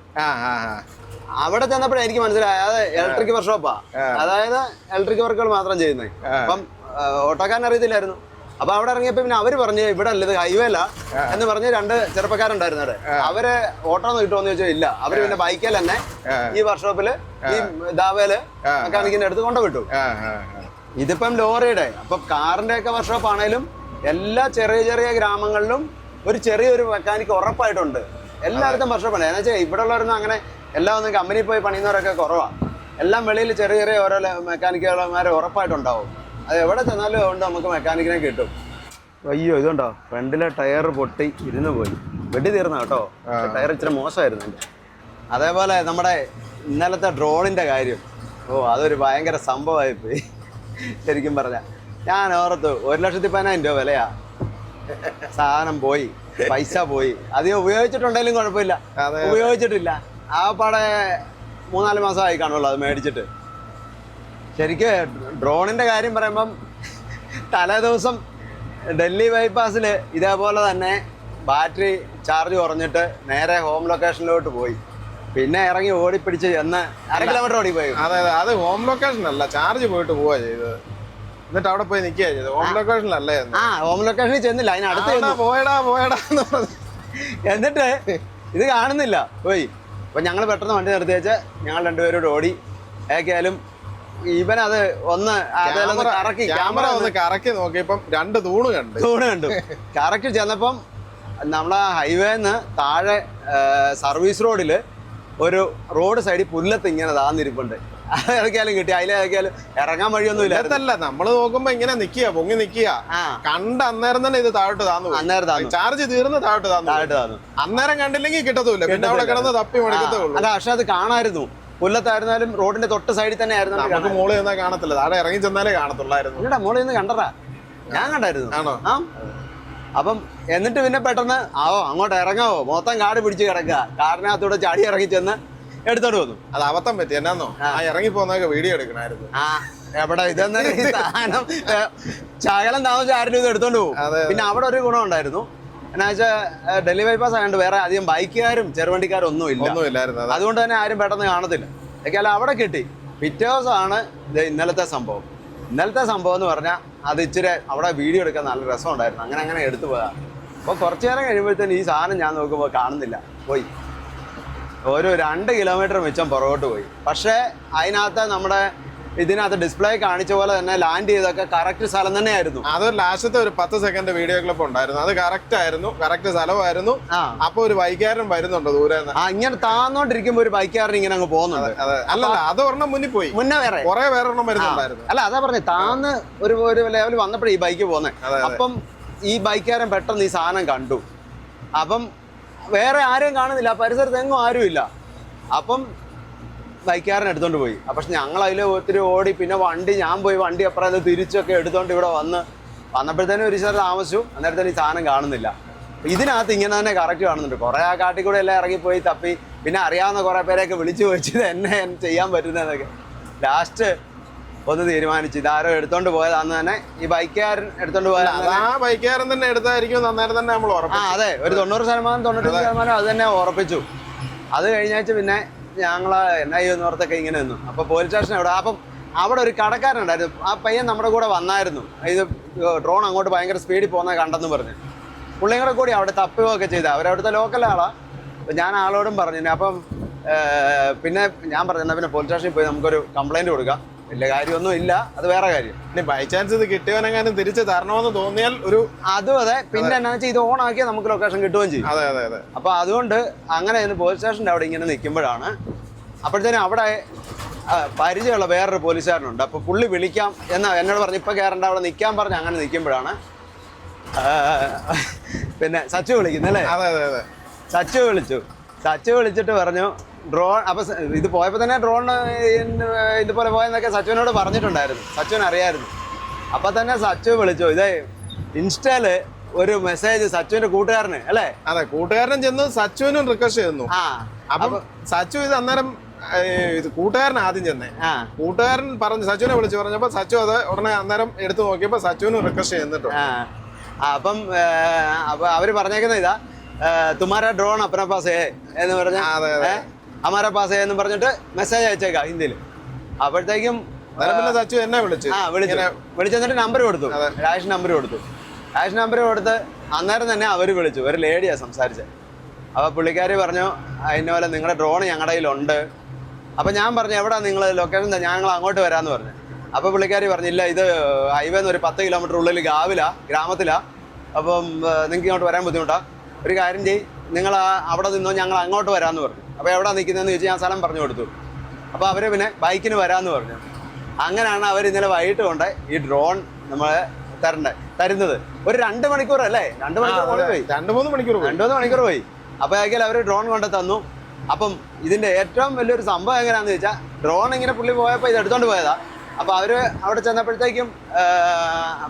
അവിടെ ചെന്നപ്പോഴേ എനിക്ക് മനസ്സിലായത് അത് ഇലക്ട്രിക് വർക്ക്ഷോപ്പാ, അതായത് ഇലക്ട്രിക് വർക്കുകൾ മാത്രം ചെയ്യുന്നത്. അപ്പം ഓട്ടോക്കാരൻ അറിയത്തില്ലായിരുന്നു. അപ്പൊ അവിടെ ഇറങ്ങിയപ്പോ പിന്നെ അവര് പറഞ്ഞു ഇവിടെ അല്ലത് ഹൈവേ അല്ല എന്ന് പറഞ്ഞ് 2 ചെറുപ്പക്കാരുണ്ടായിരുന്നു അവിടെ. അവര് ഓട്ടോ കിട്ടുമെന്ന് ചോദിച്ചാൽ ഇല്ല. അവര് പിന്നെ ബൈക്കിൽ തന്നെ ഈ വർക്ക്ഷോപ്പില് ഈ ദാവേല് മെക്കാനിക്കിന്റെ അടുത്ത് കൊണ്ടുവിട്ടു. ഇതിപ്പം ലോറിയുടെ അപ്പൊ കാറിന്റെ ഒക്കെ വർക്ക്ഷോപ്പ് ആണേലും എല്ലാ ചെറിയ ചെറിയ ഗ്രാമങ്ങളിലും ഒരു ചെറിയൊരു മെക്കാനിക്ക് ഉറപ്പായിട്ടുണ്ട്. എല്ലായിടത്തും വർക്ക്ഷോപ്പാണ്. എന്ന് വെച്ചാൽ ഇവിടെ ഉള്ളവരൊന്നും അങ്ങനെ എല്ലാം ഒന്നും കമ്പനിയിൽ പോയി പണിയുന്നവരൊക്കെ കുറവാണ്. എല്ലാം വെളിയിൽ ചെറിയ ചെറിയ ഓരോ മെക്കാനിക്കുമാരെ ഉറപ്പായിട്ടുണ്ടാവും. അത് എവിടെ ചെന്നാലും അതുകൊണ്ട് നമുക്ക് മെക്കാനിക്കിനെ കിട്ടും. അയ്യോ ഇതുണ്ടോ ഫ്രണ്ടിലെ ടയർ പൊട്ടി ഇരുന്ന് പോയി. വെടി തീർന്ന കേട്ടോ. ടയർ ഇച്ചിരി മോശമായിരുന്നു എൻ്റെ. അതേപോലെ നമ്മുടെ ഇന്നലത്തെ ഡ്രോണിൻ്റെ കാര്യം, അതൊരു ഭയങ്കര സംഭവമായിപ്പോയി ശരിക്കും പറഞ്ഞാൽ. ഞാൻ ഓർത്തു 1,10,000 രൂപ വിലയാ. സാധനം പോയി, പൈസ പോയി. അധികം ഉപയോഗിച്ചിട്ടുണ്ടെങ്കിലും കുഴപ്പമില്ല, ഉപയോഗിച്ചിട്ടില്ല. ആ പാടെ 3-4 മാസമായി കാണുള്ളൂ അത് മേടിച്ചിട്ട്. ശരിക്കും ഡ്രോണിൻ്റെ കാര്യം പറയുമ്പം തലേ ദിവസം ഡൽഹി ബൈപ്പാസിൽ ഇതേപോലെ തന്നെ ബാറ്ററി ചാർജ് കുറഞ്ഞിട്ട് നേരെ ഹോം ലൊക്കേഷനിലോട്ട് പോയി. പിന്നെ ഇറങ്ങി ഓടിപ്പിടിച്ച് എന്ന് 1/2 കിലോമീറ്റർ ഓടിപ്പോയി. അതെ അത് ഹോം ലൊക്കേഷൻ അല്ല, ചാർജ് പോയിട്ട് പോവാ ചെയ്തത്. എന്നിട്ട് അവിടെ പോയി നിൽക്കുക ചെയ്തത്. ഹോം ലൊക്കേഷനിലല്ലേ? ഹോം ലൊക്കേഷനിൽ ചെന്നില്ല, അതിനടുത്ത് പോയടാ എന്ന് പറഞ്ഞു. എന്നിട്ട് ഇത് കാണുന്നില്ല പോയി. അപ്പൊ ഞങ്ങൾ പെട്ടെന്ന് വണ്ടി നിർത്തി വെച്ച് ഞങ്ങൾ 2 പേരോട് ഓടി. ഏക്കാലും ഇവനത് ഒന്ന് ക്യാമറ ഒന്ന് കറക്കി നോക്കിയപ്പം 2 തൂണ് കണ്ടു. കറക്റ്റ് ചെന്നപ്പം നമ്മളെ ഹൈവേന്ന് താഴെ സർവീസ് റോഡില് ഒരു റോഡ് സൈഡിൽ പുല്ലത്ത് ഇങ്ങനെ താന്നിരിപ്പുണ്ട്. ഇറക്കിയാലും കിട്ടി. അതിലേക്കാലും ഇറങ്ങാൻ വഴിയൊന്നും ഇല്ല. അതല്ല, നമ്മള് നോക്കുമ്പോ ഇങ്ങനെ നിക്കുക, പൊങ്ങി നിക്കുക. കണ്ട അന്നേരം തന്നെ ഇത് താഴോട്ട് താന്നു. ചാർജ് തീർന്ന് താഴോട്ട് താന്നു. അന്നേരം കണ്ടില്ലെങ്കിൽ കിട്ടത്തുമില്ല. പിന്നെ അവിടെ കിടന്ന് തപ്പി മണിക്കത്തേ ഉള്ളൂ. അല്ല, പക്ഷെ അത് കാണായിരുന്നു. പുല്ലത്തായിരുന്നാലും റോഡിന്റെ തൊട്ട് സൈഡിൽ തന്നെ ആയിരുന്നു. നമുക്ക് മോളിൽ നിന്നാ കാണത്തില്ല, താഴെ ഇറങ്ങി ചെന്നാലേ കാണത്തുള്ളായിരുന്നു. ഇല്ലടാ, മോളിൽ നിന്ന് കണ്ടടാ, ഞാൻ കണ്ടായിരുന്നു. ആണോ? ആ. അപ്പം എന്നിട്ട് പിന്നെ പെട്ടെന്ന് അങ്ങോട്ട് ഇറങ്ങാവോ, മൊത്തം കാട് പിടിച്ച് കിടക്കുക. കാടിനകത്തൂടെ ചാടി ഇറങ്ങി ചെന്ന് എടുത്തോണ്ട് വന്നു. അത് അബദ്ധം പറ്റി. എന്നാന്നോ, ഇറങ്ങി പോകുന്നതൊക്കെ വീഡിയോ എടുക്കണായിരുന്നു. എവിടെ ഇതെന്നെ സാധനം ശകലം താമസിച്ച് ആരും ഇത് എടുത്തോണ്ട് പോകും. പിന്നെ അവിടെ ഒരു ഗുണം ഉണ്ടായിരുന്നു. എന്നാ വെച്ചാൽ ഡൽഹി ബൈപ്പാസ് ആയതുകൊണ്ട് വേറെ അധികം ബൈക്കുകാരും ചെറുവണ്ടിക്കാരും ഒന്നും ഇല്ലായിരുന്നു. അതുകൊണ്ട് തന്നെ ആരും പെട്ടെന്ന് കാണത്തില്ല. ഏക്കാലും അവിടെ കിട്ടി. പിറ്റേ ദിവസമാണ് ഇന്നലത്തെ സംഭവം. ഇന്നലത്തെ സംഭവം എന്ന് പറഞ്ഞാൽ അത് ഇച്ചിരി അവിടെ വീഡിയോ എടുക്കാൻ നല്ല രസമുണ്ടായിരുന്നു. അങ്ങനെ എടുത്തു പോയാൽ. അപ്പോൾ കുറച്ചു നേരം കഴിയുമ്പോഴത്തേന് ഈ സാധനം ഞാൻ നോക്കുമ്പോൾ കാണുന്നില്ല, പോയി. ഒരു 2 കിലോമീറ്റർ മിച്ചം പുറകോട്ട് പോയി. പക്ഷേ അതിനകത്ത് നമ്മുടെ ഇതിനകത്ത് ഡിസ്പ്ലേ കാണിച്ച പോലെ തന്നെ ലാൻഡ് ചെയ്തൊക്കെ കറക്റ്റ് സ്ഥലം തന്നെയായിരുന്നു. അതൊരു ലാസ്റ്റത്തെ ഒരു 10 സെക്കൻഡ് വീഡിയോ ക്ലിപ്പ് ഉണ്ടായിരുന്നു. അത് കറക്റ്റ് ആയിരുന്നു, കറക്റ്റ് സ്ഥലമായിരുന്നു. അപ്പൊ ഒരു ബൈക്കാരൻ വരുന്നുണ്ട് ദൂരെ. ഇങ്ങനെ താന്നോണ്ടിരിക്കുമ്പോ ഒരു ബൈക്കാരൻ ഇങ്ങനെ അങ്ങ് പോകുന്നുണ്ട്. അല്ലല്ല, അത് ഒരെണ്ണം മുന്നിൽ പോയി. മുന്നേ വേറെ ഒരെണ്ണം വരുന്നുണ്ടായിരുന്നു. അല്ല, അതാ പറഞ്ഞേ, താന്ന് ഒരു ലെവൽ വന്നപ്പോഴേ ഈ ബൈക്ക് പോകുന്നത്. അപ്പം ഈ ബൈക്കാരൻ പെട്ടെന്ന് ഈ സാധനം കണ്ടു. അപ്പം വേറെ ആരെയും കാണുന്നില്ല, പരിസരത്ത് എങ്ങും ആരും ഇല്ല. അപ്പം ബൈക്കാരൻ എടുത്തോണ്ട് പോയി. പക്ഷെ ഞങ്ങൾ അതിൽ ഒത്തിരി ഓടി. പിന്നെ ഞാൻ പോയി വണ്ടി അപ്പുറം തിരിച്ചൊക്കെ എടുത്തോണ്ട് ഇവിടെ വന്നപ്പോഴത്തേനും ഒരു സ്ഥലം താമസിച്ചു. അന്നേരത്തേനും ഈ സാധനം കാണുന്നില്ല. ഇതിനകത്ത് ഇങ്ങനെ തന്നെ കറക്റ്റ് കാണുന്നുണ്ട്. കുറെ ആ കാട്ടിൽ കൂടെ എല്ലാം ഇറങ്ങിപ്പോയി തപ്പി. പിന്നെ അറിയാവുന്ന കുറെ പേരെയൊക്കെ വിളിച്ചു ചോദിച്ചത് എന്നെ ചെയ്യാൻ പറ്റുന്നതൊക്കെ. ലാസ്റ്റ് ഒന്ന് തീരുമാനിച്ചു, ഇതാരോ എടുത്തോണ്ട് പോയതാന്ന് തന്നെ. ഈ ബൈക്കുകാരൻ എടുത്തോണ്ട് പോയത് ആ ബൈക്കുകാരൻ തന്നെ എടുത്തായിരിക്കും അന്നേരം തന്നെ നമ്മൾ ഉറപ്പിച്ചു. അതെ, ഒരു 90%, 95% അത് തന്നെ ഉറപ്പിച്ചു. അത് കഴിഞ്ഞാഴ്ച പിന്നെ ഞങ്ങള് NIA എന്ന് ഓർത്തൊക്കെ ഇങ്ങനെ നിന്നു. അപ്പൊ പോലീസ് സ്റ്റേഷൻ എവിടെ. അപ്പം അവിടെ ഒരു കടക്കാരനുണ്ടായിരുന്നു. ആ പയ്യൻ നമ്മുടെ കൂടെ വന്നായിരുന്നു. ഇത് ഡ്രോൺ അങ്ങോട്ട് ഭയങ്കര സ്പീഡിൽ പോകുന്നത് കണ്ടെന്ന് പറഞ്ഞു. പുള്ളിയും കൂടെ കൂടി അവിടെ തപ്പുകയൊക്കെ ചെയ്ത. അവരവിടുത്തെ ലോക്കൽ ആളാ. അപ്പം ഞാൻ ആളോടും പറഞ്ഞു. അപ്പം പിന്നെ ഞാൻ പറഞ്ഞു, എന്നാൽ പിന്നെ പോലീസ് സ്റ്റേഷനിൽ പോയി നമുക്കൊരു കംപ്ലൈന്റ് കൊടുക്കാം. വലിയ കാര്യമൊന്നും ഇല്ല, അത് വേറെ കാര്യം. പിന്നെ ബൈ ചാൻസ് ഇത് കിട്ടിയവനെങ്ങാനും തിരിച്ച് തരണമെന്ന് തോന്നിയാൽ ഒരു അതും അതെ. പിന്നെ എന്നാ വെച്ചാൽ ഇത് ഓൺ ആക്കിയാൽ നമുക്ക് ലൊക്കേഷൻ കിട്ടുകയും ചെയ്യും. അതെ അതെ അതെ. അപ്പൊ അതുകൊണ്ട് അങ്ങനെ പോലീസ് സ്റ്റേഷൻ്റെ അവിടെ ഇങ്ങനെ നിൽക്കുമ്പോഴാണ് അപ്പോഴത്തേനും അവിടെ പരിചയമുള്ള വേറൊരു പോലീസുകാരനുണ്ട്. അപ്പൊ പുള്ളി വിളിക്കാം എന്നാ എന്നോട് പറഞ്ഞു, ഇപ്പൊ കയറേണ്ട, അവിടെ നിൽക്കാൻ പറഞ്ഞ് അങ്ങനെ നിൽക്കുമ്പോഴാണ് പിന്നെ സച്ചു വിളിക്കുന്നല്ലേ. അതെ അതെ അതെ. സച്ചു വിളിച്ചിട്ട് പറഞ്ഞു ഡ്രോൺ. അപ്പൊ ഇത് പോയപ്പോ തന്നെ ഡ്രോൺ ഇതുപോലെ പോയെന്നൊക്കെ സച്ചുവിനോട് പറഞ്ഞിട്ടുണ്ടായിരുന്നു. സച്ചുവിന് അറിയായിരുന്നു. അപ്പൊ തന്നെ സച്ചു വിളിച്ചു. ഇതേ ഇൻസ്റ്റയില് ഒരു മെസ്സേജ് സച്ചുവിന്റെ കൂട്ടുകാരന് അല്ലേ. അതെ, കൂട്ടുകാരൻ ചെന്ന് സച്ചുവിനും റിക്വസ്റ്റ് ചെയ്യുന്നു. അപ്പൊ സച്ചു ഇത് അന്നേരം ഇത് കൂട്ടുകാരൻ ആദ്യം ചെന്നേ. കൂട്ടുകാരൻ പറഞ്ഞു, സച്ചുവിനെ വിളിച്ചു പറഞ്ഞപ്പോ സച്ചു അത് ഉടനെ അന്നേരം എടുത്തു നോക്കിയപ്പോ സച്ചുവിനും റിക്വസ്റ്റ് ചെയ്യുന്നുണ്ട്. അപ്പം അവര് പറഞ്ഞേക്കുന്ന ഇതാ, തുമാരാ ഡ്രോൺ അപ്പന പാസ് എന്ന് പറഞ്ഞ അമാരാ പാസ് എന്ന് പറഞ്ഞിട്ട് മെസ്സേജ് അയച്ചേക്കാം ഹിന്ദിയിൽ. അപ്പോഴത്തേക്കും സച്ചു എന്നെ വിളിച്ചു. വിളിച്ചെന്നിട്ട് നമ്പർ കൊടുത്തു, രാജേഷ് നമ്പർ കൊടുത്തു. ക്യാഷ് നമ്പർ കൊടുത്ത് അന്നേരം തന്നെ അവർ വിളിച്ചു. ഒരു ലേഡിയാണ് സംസാരിച്ചത്. അപ്പോൾ പുള്ളിക്കാരി പറഞ്ഞു അതിൻ്റെ പോലെ നിങ്ങളുടെ ഡ്രോൺ ഞങ്ങളുടെ കയ്യിലുണ്ട്. അപ്പോൾ ഞാൻ പറഞ്ഞു എവിടെ നിങ്ങൾ ലൊക്കേഷൻ ഞങ്ങൾ അങ്ങോട്ട് വരാമെന്ന് പറഞ്ഞു. അപ്പോൾ പുള്ളിക്കാരി പറഞ്ഞില്ല, ഇത് ഹൈവേന്ന് ഒരു 10 കിലോമീറ്റർ ഉള്ളിൽ ഗ്രാമത്തിലാണ്. അപ്പം നിങ്ങൾക്ക് ഇങ്ങോട്ട് വരാൻ ബുദ്ധിമുട്ടാണ്. ഒരു കാര്യം ചെയ്യ്, നിങ്ങൾ അവിടെ നിന്നോ, ഞങ്ങൾ അങ്ങോട്ട് വരാമെന്ന് പറഞ്ഞു. അപ്പോൾ എവിടെ നിൽക്കുന്നതെന്ന് ചോദിച്ചാൽ ഞാൻ സ്ഥലം പറഞ്ഞു കൊടുത്തു. അപ്പോൾ അവർ പിന്നെ ബൈക്കിന് വരാമെന്ന് പറഞ്ഞു. അങ്ങനെയാണ് അവർ ഇന്നലെ വൈകിട്ട് കൊണ്ട് ഈ ഡ്രോൺ നമ്മളെ തരുന്നത്. ഒരു 2 മണിക്കൂർ അല്ലേ, 2 മണിക്കൂർ പോയി, 2-3 മണിക്കൂർ പോയി. അപ്പോഴേക്കും അവർ ഡ്രോൺ കൊണ്ട് തന്നു. അപ്പം ഇതിൻ്റെ ഏറ്റവും വലിയൊരു സംഭവം എങ്ങനെയാണെന്ന് ചോദിച്ചാൽ, ഡ്രോൺ ഇങ്ങനെ പുള്ളി പോയപ്പോൾ ഇത് എടുത്തോണ്ട് പോയതാ. അപ്പോൾ അവർ അവിടെ ചെന്നപ്പോഴത്തേക്കും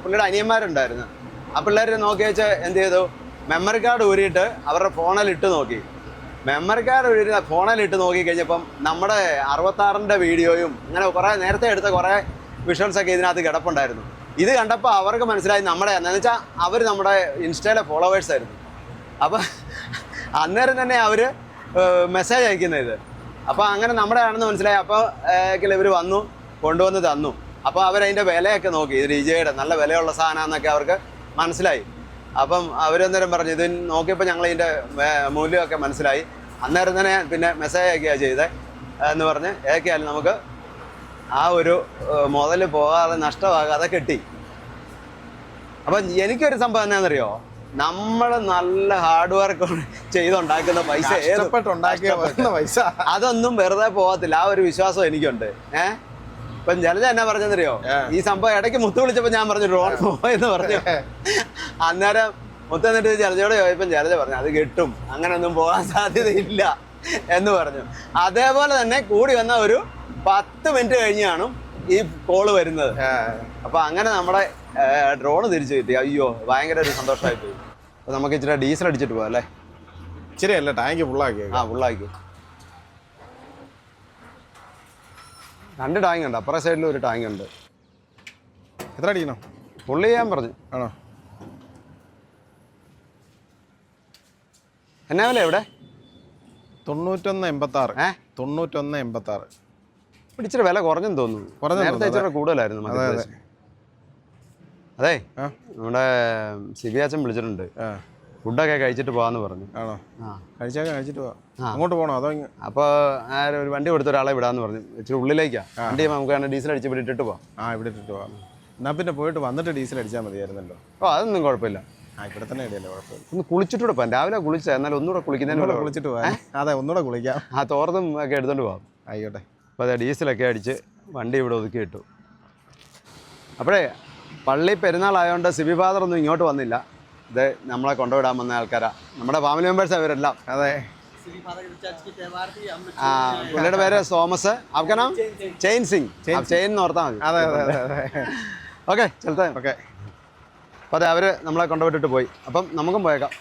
പുള്ളിയുടെ അനിയന്മാരുണ്ടായിരുന്നു. ആ പിള്ളേർ നോക്കി വെച്ച് എന്ത് ചെയ്തു, മെമ്മറി കാർഡ് ഊരിയിട്ട് അവരുടെ ഫോണിലിട്ട് നോക്കി. മെമ്മറി കാർഡ് ഊരി ഫോണിലിട്ട് നോക്കി കഴിഞ്ഞപ്പം നമ്മുടെ 66-ൻ്റെ വീഡിയോയും അങ്ങനെ കുറേ നേരത്തെ എടുത്ത കുറേ വിഷ്വൽസൊക്കെ ഇതിനകത്ത് കിടപ്പുണ്ടായിരുന്നു. ഇത് കണ്ടപ്പോൾ അവർക്ക് മനസ്സിലായി നമ്മുടെ, എന്താണെന്ന് വെച്ചാൽ അവർ നമ്മുടെ ഇൻസ്റ്റയിലെ ഫോളോവേഴ്സ് ആയിരുന്നു. അപ്പം അന്നേരം തന്നെ അവർ മെസ്സേജ് അയക്കുന്നത് ഇത്. അപ്പോൾ അങ്ങനെ നമ്മുടെ ആണെന്ന് മനസ്സിലായി. അപ്പോൾ ഇവർ വന്നു, കൊണ്ടുവന്ന് തന്നു. അപ്പോൾ അവരതിൻ്റെ വിലയൊക്കെ നോക്കി, ഇത് DJയുടെ നല്ല വിലയുള്ള സാധനമാണെന്നൊക്കെ അവർക്ക് മനസ്സിലായി. അപ്പം അവരന്നേരം പറഞ്ഞു, ഇത് നോക്കിയപ്പോൾ ഞങ്ങൾ ഇതിൻ്റെ മൂല്യമൊക്കെ മനസ്സിലായി. അന്നേരം തന്നെ പിന്നെ മെസ്സേജ് അയക്കുകയാണ് ചെയ്തത് എന്ന് പറഞ്ഞ് ഏതൊക്കെയായാലും നമുക്ക് ആ ഒരു മുതൽ പോകാതെ നഷ്ടമാകാതെ കിട്ടി. അപ്പം എനിക്കൊരു സംഭവം എന്നാണെന്നറിയോ, നമ്മൾ നല്ല ഹാർഡ് വർക്ക് ചെയ്തുണ്ടാക്കുന്ന പൈസ പൈസ അതൊന്നും വെറുതെ പോകത്തില്ല. ആ ഒരു വിശ്വാസം എനിക്കുണ്ട്. ഇപ്പം ജലജ എന്നാ പറഞ്ഞെന്നറിയോ, ഈ സംഭവം ഇടയ്ക്ക് മുത്ത് വിളിച്ചപ്പോൾ ഞാൻ പറഞ്ഞു ഡ്രോൺ പോയെന്ന് പറഞ്ഞു. അന്നേരം മുത്ത് എന്നിട്ട് ജലജയോട് ചോദിച്ചപ്പം ജലജ പറഞ്ഞു അത് കിട്ടും, അങ്ങനെയൊന്നും പോകാൻ സാധ്യതയില്ല എന്ന് പറഞ്ഞു. അതേപോലെ തന്നെ കൂടി വന്ന ഒരു 10 മിനിറ്റ് കഴിഞ്ഞാണ് ഈ കോള് വരുന്നത്. അപ്പൊ അങ്ങനെ നമ്മുടെ ഡ്രോണ് തിരിച്ചു കിട്ടി. അയ്യോ, ഭയങ്കര ഒരു സന്തോഷമായി പോയി. അപ്പൊ നമുക്ക് ഇച്ചിരി ഡീസൽ അടിച്ചിട്ട് പോകാം അല്ലേ? ഇച്ചിരി അല്ല, ടാങ്ക് ഫുള്ളാക്കി. ഫുള്ളാക്കി. 2 ടാങ്ക് ഉണ്ട്, അപ്പുറ സൈഡിൽ ഒരു ടാങ്ക് ഉണ്ട്. എത്ര അടിക്കണോ? ഫുള്ള് ചെയ്യാൻ പറഞ്ഞു. ആണോ? എന്നാ വില എവിടെ? 91.86. 91.86. ഇച്ചിരി വില കുറഞ്ഞെന്ന് തോന്നുന്നു. നേരത്തെ ഇച്ചിരി കൂടുതലായിരുന്നു. അതെ, നമ്മുടെ സിബിയാച്ചൻ വിളിച്ചിട്ടുണ്ട്, ഫുഡൊക്കെ കഴിച്ചിട്ട് പോകാന്ന് പറഞ്ഞു. ആണോ? കഴിച്ചിട്ട് പോവാം. അങ്ങോട്ട് പോകണോ അതോ? അപ്പോൾ ഒരു വണ്ടി കൊടുത്ത ഒരാളെ വിടാന്ന് പറഞ്ഞു. ഇച്ചിരി ഉള്ളിലേക്കാണ് വണ്ടി. നമുക്ക് ഡീസൽ അടിച്ച് ഇവിടെ ഇട്ടിട്ട് പോവാം. ഇവിടെ ഇട്ടിട്ട് പോവാം. എന്നാൽ പിന്നെ പോയിട്ട് വന്നിട്ട് ഡീസൽ അടിച്ചാൽ മതിയായിരുന്നല്ലോ. അതൊന്നും കുഴപ്പമില്ല. ഇവിടെ തന്നെ ഇടയല്ലേ, കുഴപ്പമില്ല. ഒന്ന് കുളിച്ചിട്ടൂടെ പോകാം. രാവിലെ കുളിച്ചാൽ എന്നാലും ഒന്നുകൂടെ കുളിക്കുന്നതിന് കുളിച്ചിട്ട് പോകാം. അതെ, ഒന്നുകൂടെ കുളിക്കാം. തോർത്തും ഒക്കെ എടുത്തോണ്ട് പോകാം. ആയിക്കോട്ടെ. അപ്പോൾ അതെ, ഡീസലൊക്കെ അടിച്ച് വണ്ടി ഇവിടെ ഒതുക്കി ഇട്ടു. അപ്പോഴേ പള്ളി പെരുന്നാളായതുകൊണ്ട് സിബി ഫാദറൊന്നും ഇങ്ങോട്ട് വന്നില്ല. ഇത് നമ്മളെ കൊണ്ടുവിടാൻ വന്ന ആൾക്കാരാ, നമ്മുടെ ഫാമിലി മെമ്പേഴ്സ് അവരെല്ലാം. അതെ, പുള്ളിയുടെ പേര് തോമസ്. അവക്കാനാ ചെയിൻ സിംഗ്, ചെയിൻ എന്ന് ഓർത്താൽ മതി. അതെ അതെ അതെ. ഓക്കെ, ചെലുത്താ. ഓക്കെ. അപ്പോൾ അതെ, അവർ നമ്മളെ കൊണ്ടുവിട്ടിട്ട് പോയി. അപ്പം നമുക്കും പോയേക്കാം.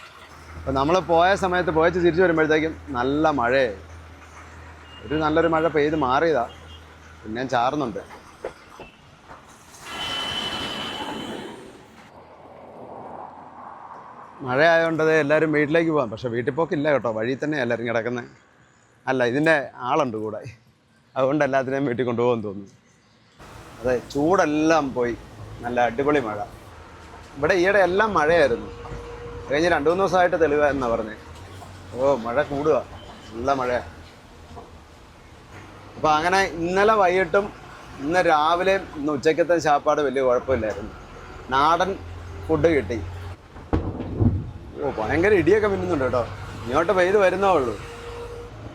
അപ്പം നമ്മൾ പോയ സമയത്ത് പോയച്ച് തിരിച്ചു വരുമ്പോഴത്തേക്കും നല്ല മഴയായി. നല്ലൊരു മഴ പെയ്ത് മാറിയതാ, പിന്നെ ചാറുന്നുണ്ട്. മഴ ആയതുകൊണ്ടത് എല്ലാവരും വീട്ടിലേക്ക് പോകാം. പക്ഷേ വീട്ടിൽ പോക്കില്ല കേട്ടോ, വഴിയിൽ തന്നെ എല്ലാവരും കിടക്കുന്നത്. അല്ല, ഇതിൻ്റെ ആളുണ്ട് കൂടെ, അതുകൊണ്ട് എല്ലാത്തിനെയും വീട്ടിൽ കൊണ്ടുപോകാൻ തോന്നുന്നു. അതെ, ചൂടെല്ലാം പോയി, നല്ല അടിപൊളി മഴ. ഇവിടെ ഈയിടെ എല്ലാം മഴയായിരുന്നു. കഴിഞ്ഞ് 2-3 ദിവസമായിട്ട് തെളിവായെന്നാണ് പറഞ്ഞത്. മഴ കൂടുക, നല്ല മഴയാണ്. അപ്പോൾ അങ്ങനെ ഇന്നലെ വൈകിട്ടും ഇന്ന് രാവിലെയും ഇന്ന് ഉച്ചക്കത്തെ ശാപ്പാട് വലിയ കുഴപ്പമില്ലായിരുന്നു. നാടൻ ഫുഡ് കിട്ടി. ഭയങ്കര ഇടിയൊക്കെ മിന്നുന്നുണ്ട് കേട്ടോ. ഇങ്ങോട്ട് പെയ്ത് വരുന്നേ ഉള്ളൂ.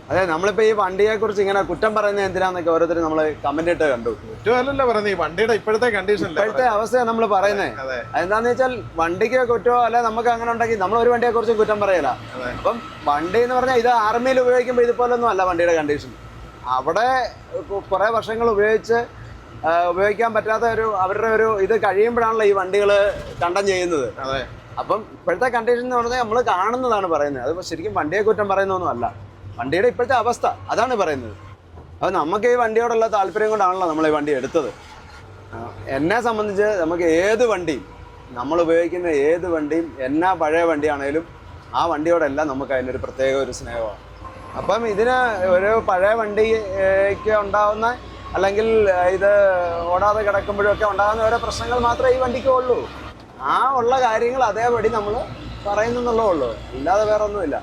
അതെ, നമ്മളിപ്പോൾ ഈ വണ്ടിയെക്കുറിച്ച് ഇങ്ങനെ കുറ്റം പറയുന്നത് എന്തിനാന്നൊക്കെ ഓരോരുത്തർ നമ്മൾ കമന്റ് ഇട്ട് കണ്ടു. കുറ്റമല്ലല്ലോ പറയുന്നത്, ഈ വണ്ടിയുടെ ഇപ്പോഴത്തെ കണ്ടീഷൻ, ഇപ്പോഴത്തെ അവസ്ഥയാണ് നമ്മൾ പറയുന്നത്. അതെന്താന്ന് വെച്ചാൽ വണ്ടിക്ക് കുറ്റമോ അല്ലെ നമുക്ക് അങ്ങനെ ഉണ്ടെങ്കിൽ നമ്മൾ ഒരു വണ്ടിയെക്കുറിച്ചും കുറ്റം പറയല. അപ്പം വണ്ടി എന്ന് പറഞ്ഞാൽ ഇത് ആർമിയിൽ ഉപയോഗിക്കുമ്പോൾ ഇതുപോലൊന്നും അല്ല വണ്ടിയുടെ കണ്ടീഷൻ. അവിടെ കുറേ വർഷങ്ങൾ ഉപയോഗിക്കാൻ പറ്റാത്ത അവരുടെ ഇത് കഴിയുമ്പോഴാണല്ലോ ഈ വണ്ടികൾ കണ്ടം ചെയ്യുന്നത്. അപ്പം ഇപ്പോഴത്തെ കണ്ടീഷൻ എന്ന് പറഞ്ഞാൽ നമ്മൾ കാണുന്നതാണ് പറയുന്നത്. അത് ശരിക്കും വണ്ടിയെ കുറ്റം പറയുന്നൊന്നും അല്ല, വണ്ടിയുടെ ഇപ്പോഴത്തെ അവസ്ഥ അതാണ് പറയുന്നത്. അപ്പോൾ നമുക്ക് ഈ വണ്ടിയോടുള്ള താല്പര്യം കൊണ്ടാണല്ലോ നമ്മൾ ഈ വണ്ടി എടുത്തത്. എന്നെ സംബന്ധിച്ച് നമുക്ക് ഏത് വണ്ടിയും, നമ്മൾ ഉപയോഗിക്കുന്ന ഏത് വണ്ടിയും, എന്നാ പഴയ വണ്ടിയാണേലും ആ വണ്ടിയോടെല്ലാം നമുക്ക് അതിനൊരു പ്രത്യേക ഒരു സ്നേഹമാണ്. അപ്പം ഇതിന് ഒരു പഴയ വണ്ടിക്ക് ഉണ്ടാവുന്ന, അല്ലെങ്കിൽ ഇത് ഓടാതെ കിടക്കുമ്പോഴൊക്കെ ഉണ്ടാകുന്ന ഓരോ പ്രശ്നങ്ങൾ മാത്രമേ ഈ വണ്ടിക്ക് ഉള്ളൂ. ആ ഉള്ള കാര്യങ്ങൾ അതേപടി നമ്മൾ പറയുന്നുള്ളേ ഉള്ളൂ, ഇല്ലാതെ വേറെ ഒന്നുമില്ല.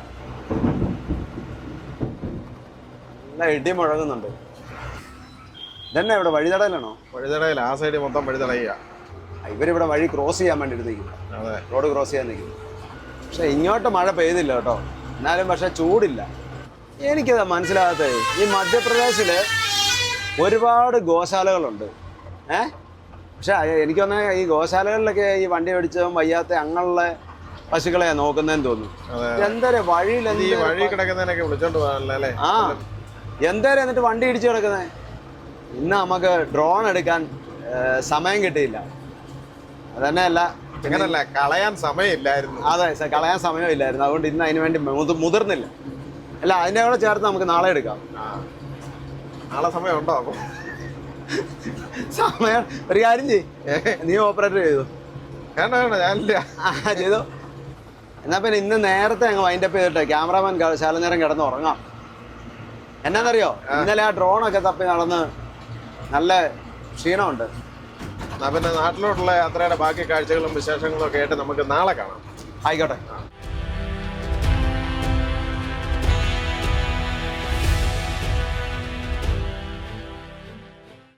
നല്ല ഇടി മുഴങ്ങുന്നുണ്ട്. ഇതന്നെ ഇവിടെ വഴിതടയിലാണോ? വഴിതടയിൽ ആ സൈഡ് മൊത്തം വഴിതടയുക. ഇവരിവിടെ വഴി ക്രോസ് ചെയ്യാൻ വേണ്ടിയിട്ട് നിൽക്കുന്നു. അതെ, റോഡ് ക്രോസ് ചെയ്യാൻ നിൽക്കുന്നു. പക്ഷെ ഇങ്ങോട്ട് മഴ പെയ്തില്ല കേട്ടോ. എന്നാലും പക്ഷെ ചൂടില്ല. എനിക്കത് മനസ്സിലാകാത്തത്, ഈ മധ്യപ്രദേശിൽ ഒരുപാട് ഗോശാലകളുണ്ട്. പക്ഷെ എനിക്ക് തോന്നുന്നത് ഈ ഗോശാലകളിലൊക്കെ ഈ വണ്ടി ഓടിച്ചതും വയ്യാത്ത അങ്ങനെയുള്ള പശുക്കളെയാ നോക്കുന്നതെന്ന് തോന്നുന്നു. എന്തേരെ വഴിയിൽ വഴി കിടക്കുന്നതിനൊക്കെ വിളിച്ചോണ്ട് പോകാനല്ലേ? ആ എന്തേരെ എന്നിട്ട് വണ്ടി ഇടിച്ചു കിടക്കുന്നത്. ഇന്ന് നമുക്ക് ഡ്രോൺ എടുക്കാൻ സമയം കിട്ടിയില്ല. അതന്നെയല്ല, അങ്ങനല്ല, കളയാൻ സമയമില്ലായിരുന്നു. അതെ, കളയാൻ സമയമില്ലായിരുന്നു. അതുകൊണ്ട് ഇന്ന് അതിന് വേണ്ടി മുതിർന്നില്ല. അല്ല, അതിൻ്റെ കൂടെ ചേർത്ത് നമുക്ക് നാളെ എടുക്കാം. നാളെ സമയം ഉണ്ടോ? അപ്പൊ സമയം ഒരു കാര്യം നീ ഓപ്പറേറ്റർ ചെയ്തു. വേണ്ട, ഞാനില്ല. ചെയ്തു. എന്നാ പിന്നെ ഇന്ന് നേരത്തെ അങ്ങ് വൈൻഡപ്പ് ചെയ്തിട്ട് ക്യാമറാമാൻ ശാലനേരം കിടന്ന് ഉറങ്ങാം. എന്നാന്നറിയോ, ഇന്നലെ ആ ഡ്രോണൊക്കെ തപ്പി നടന്ന് നല്ല ക്ഷീണമുണ്ട്. എന്നാ പിന്നെ നാട്ടിലോട്ടുള്ള യാത്രയുടെ ബാക്കി കാഴ്ചകളും വിശേഷങ്ങളും ഒക്കെ ആയിട്ട് നമുക്ക് നാളെ കാണാം. ആയിക്കോട്ടെ.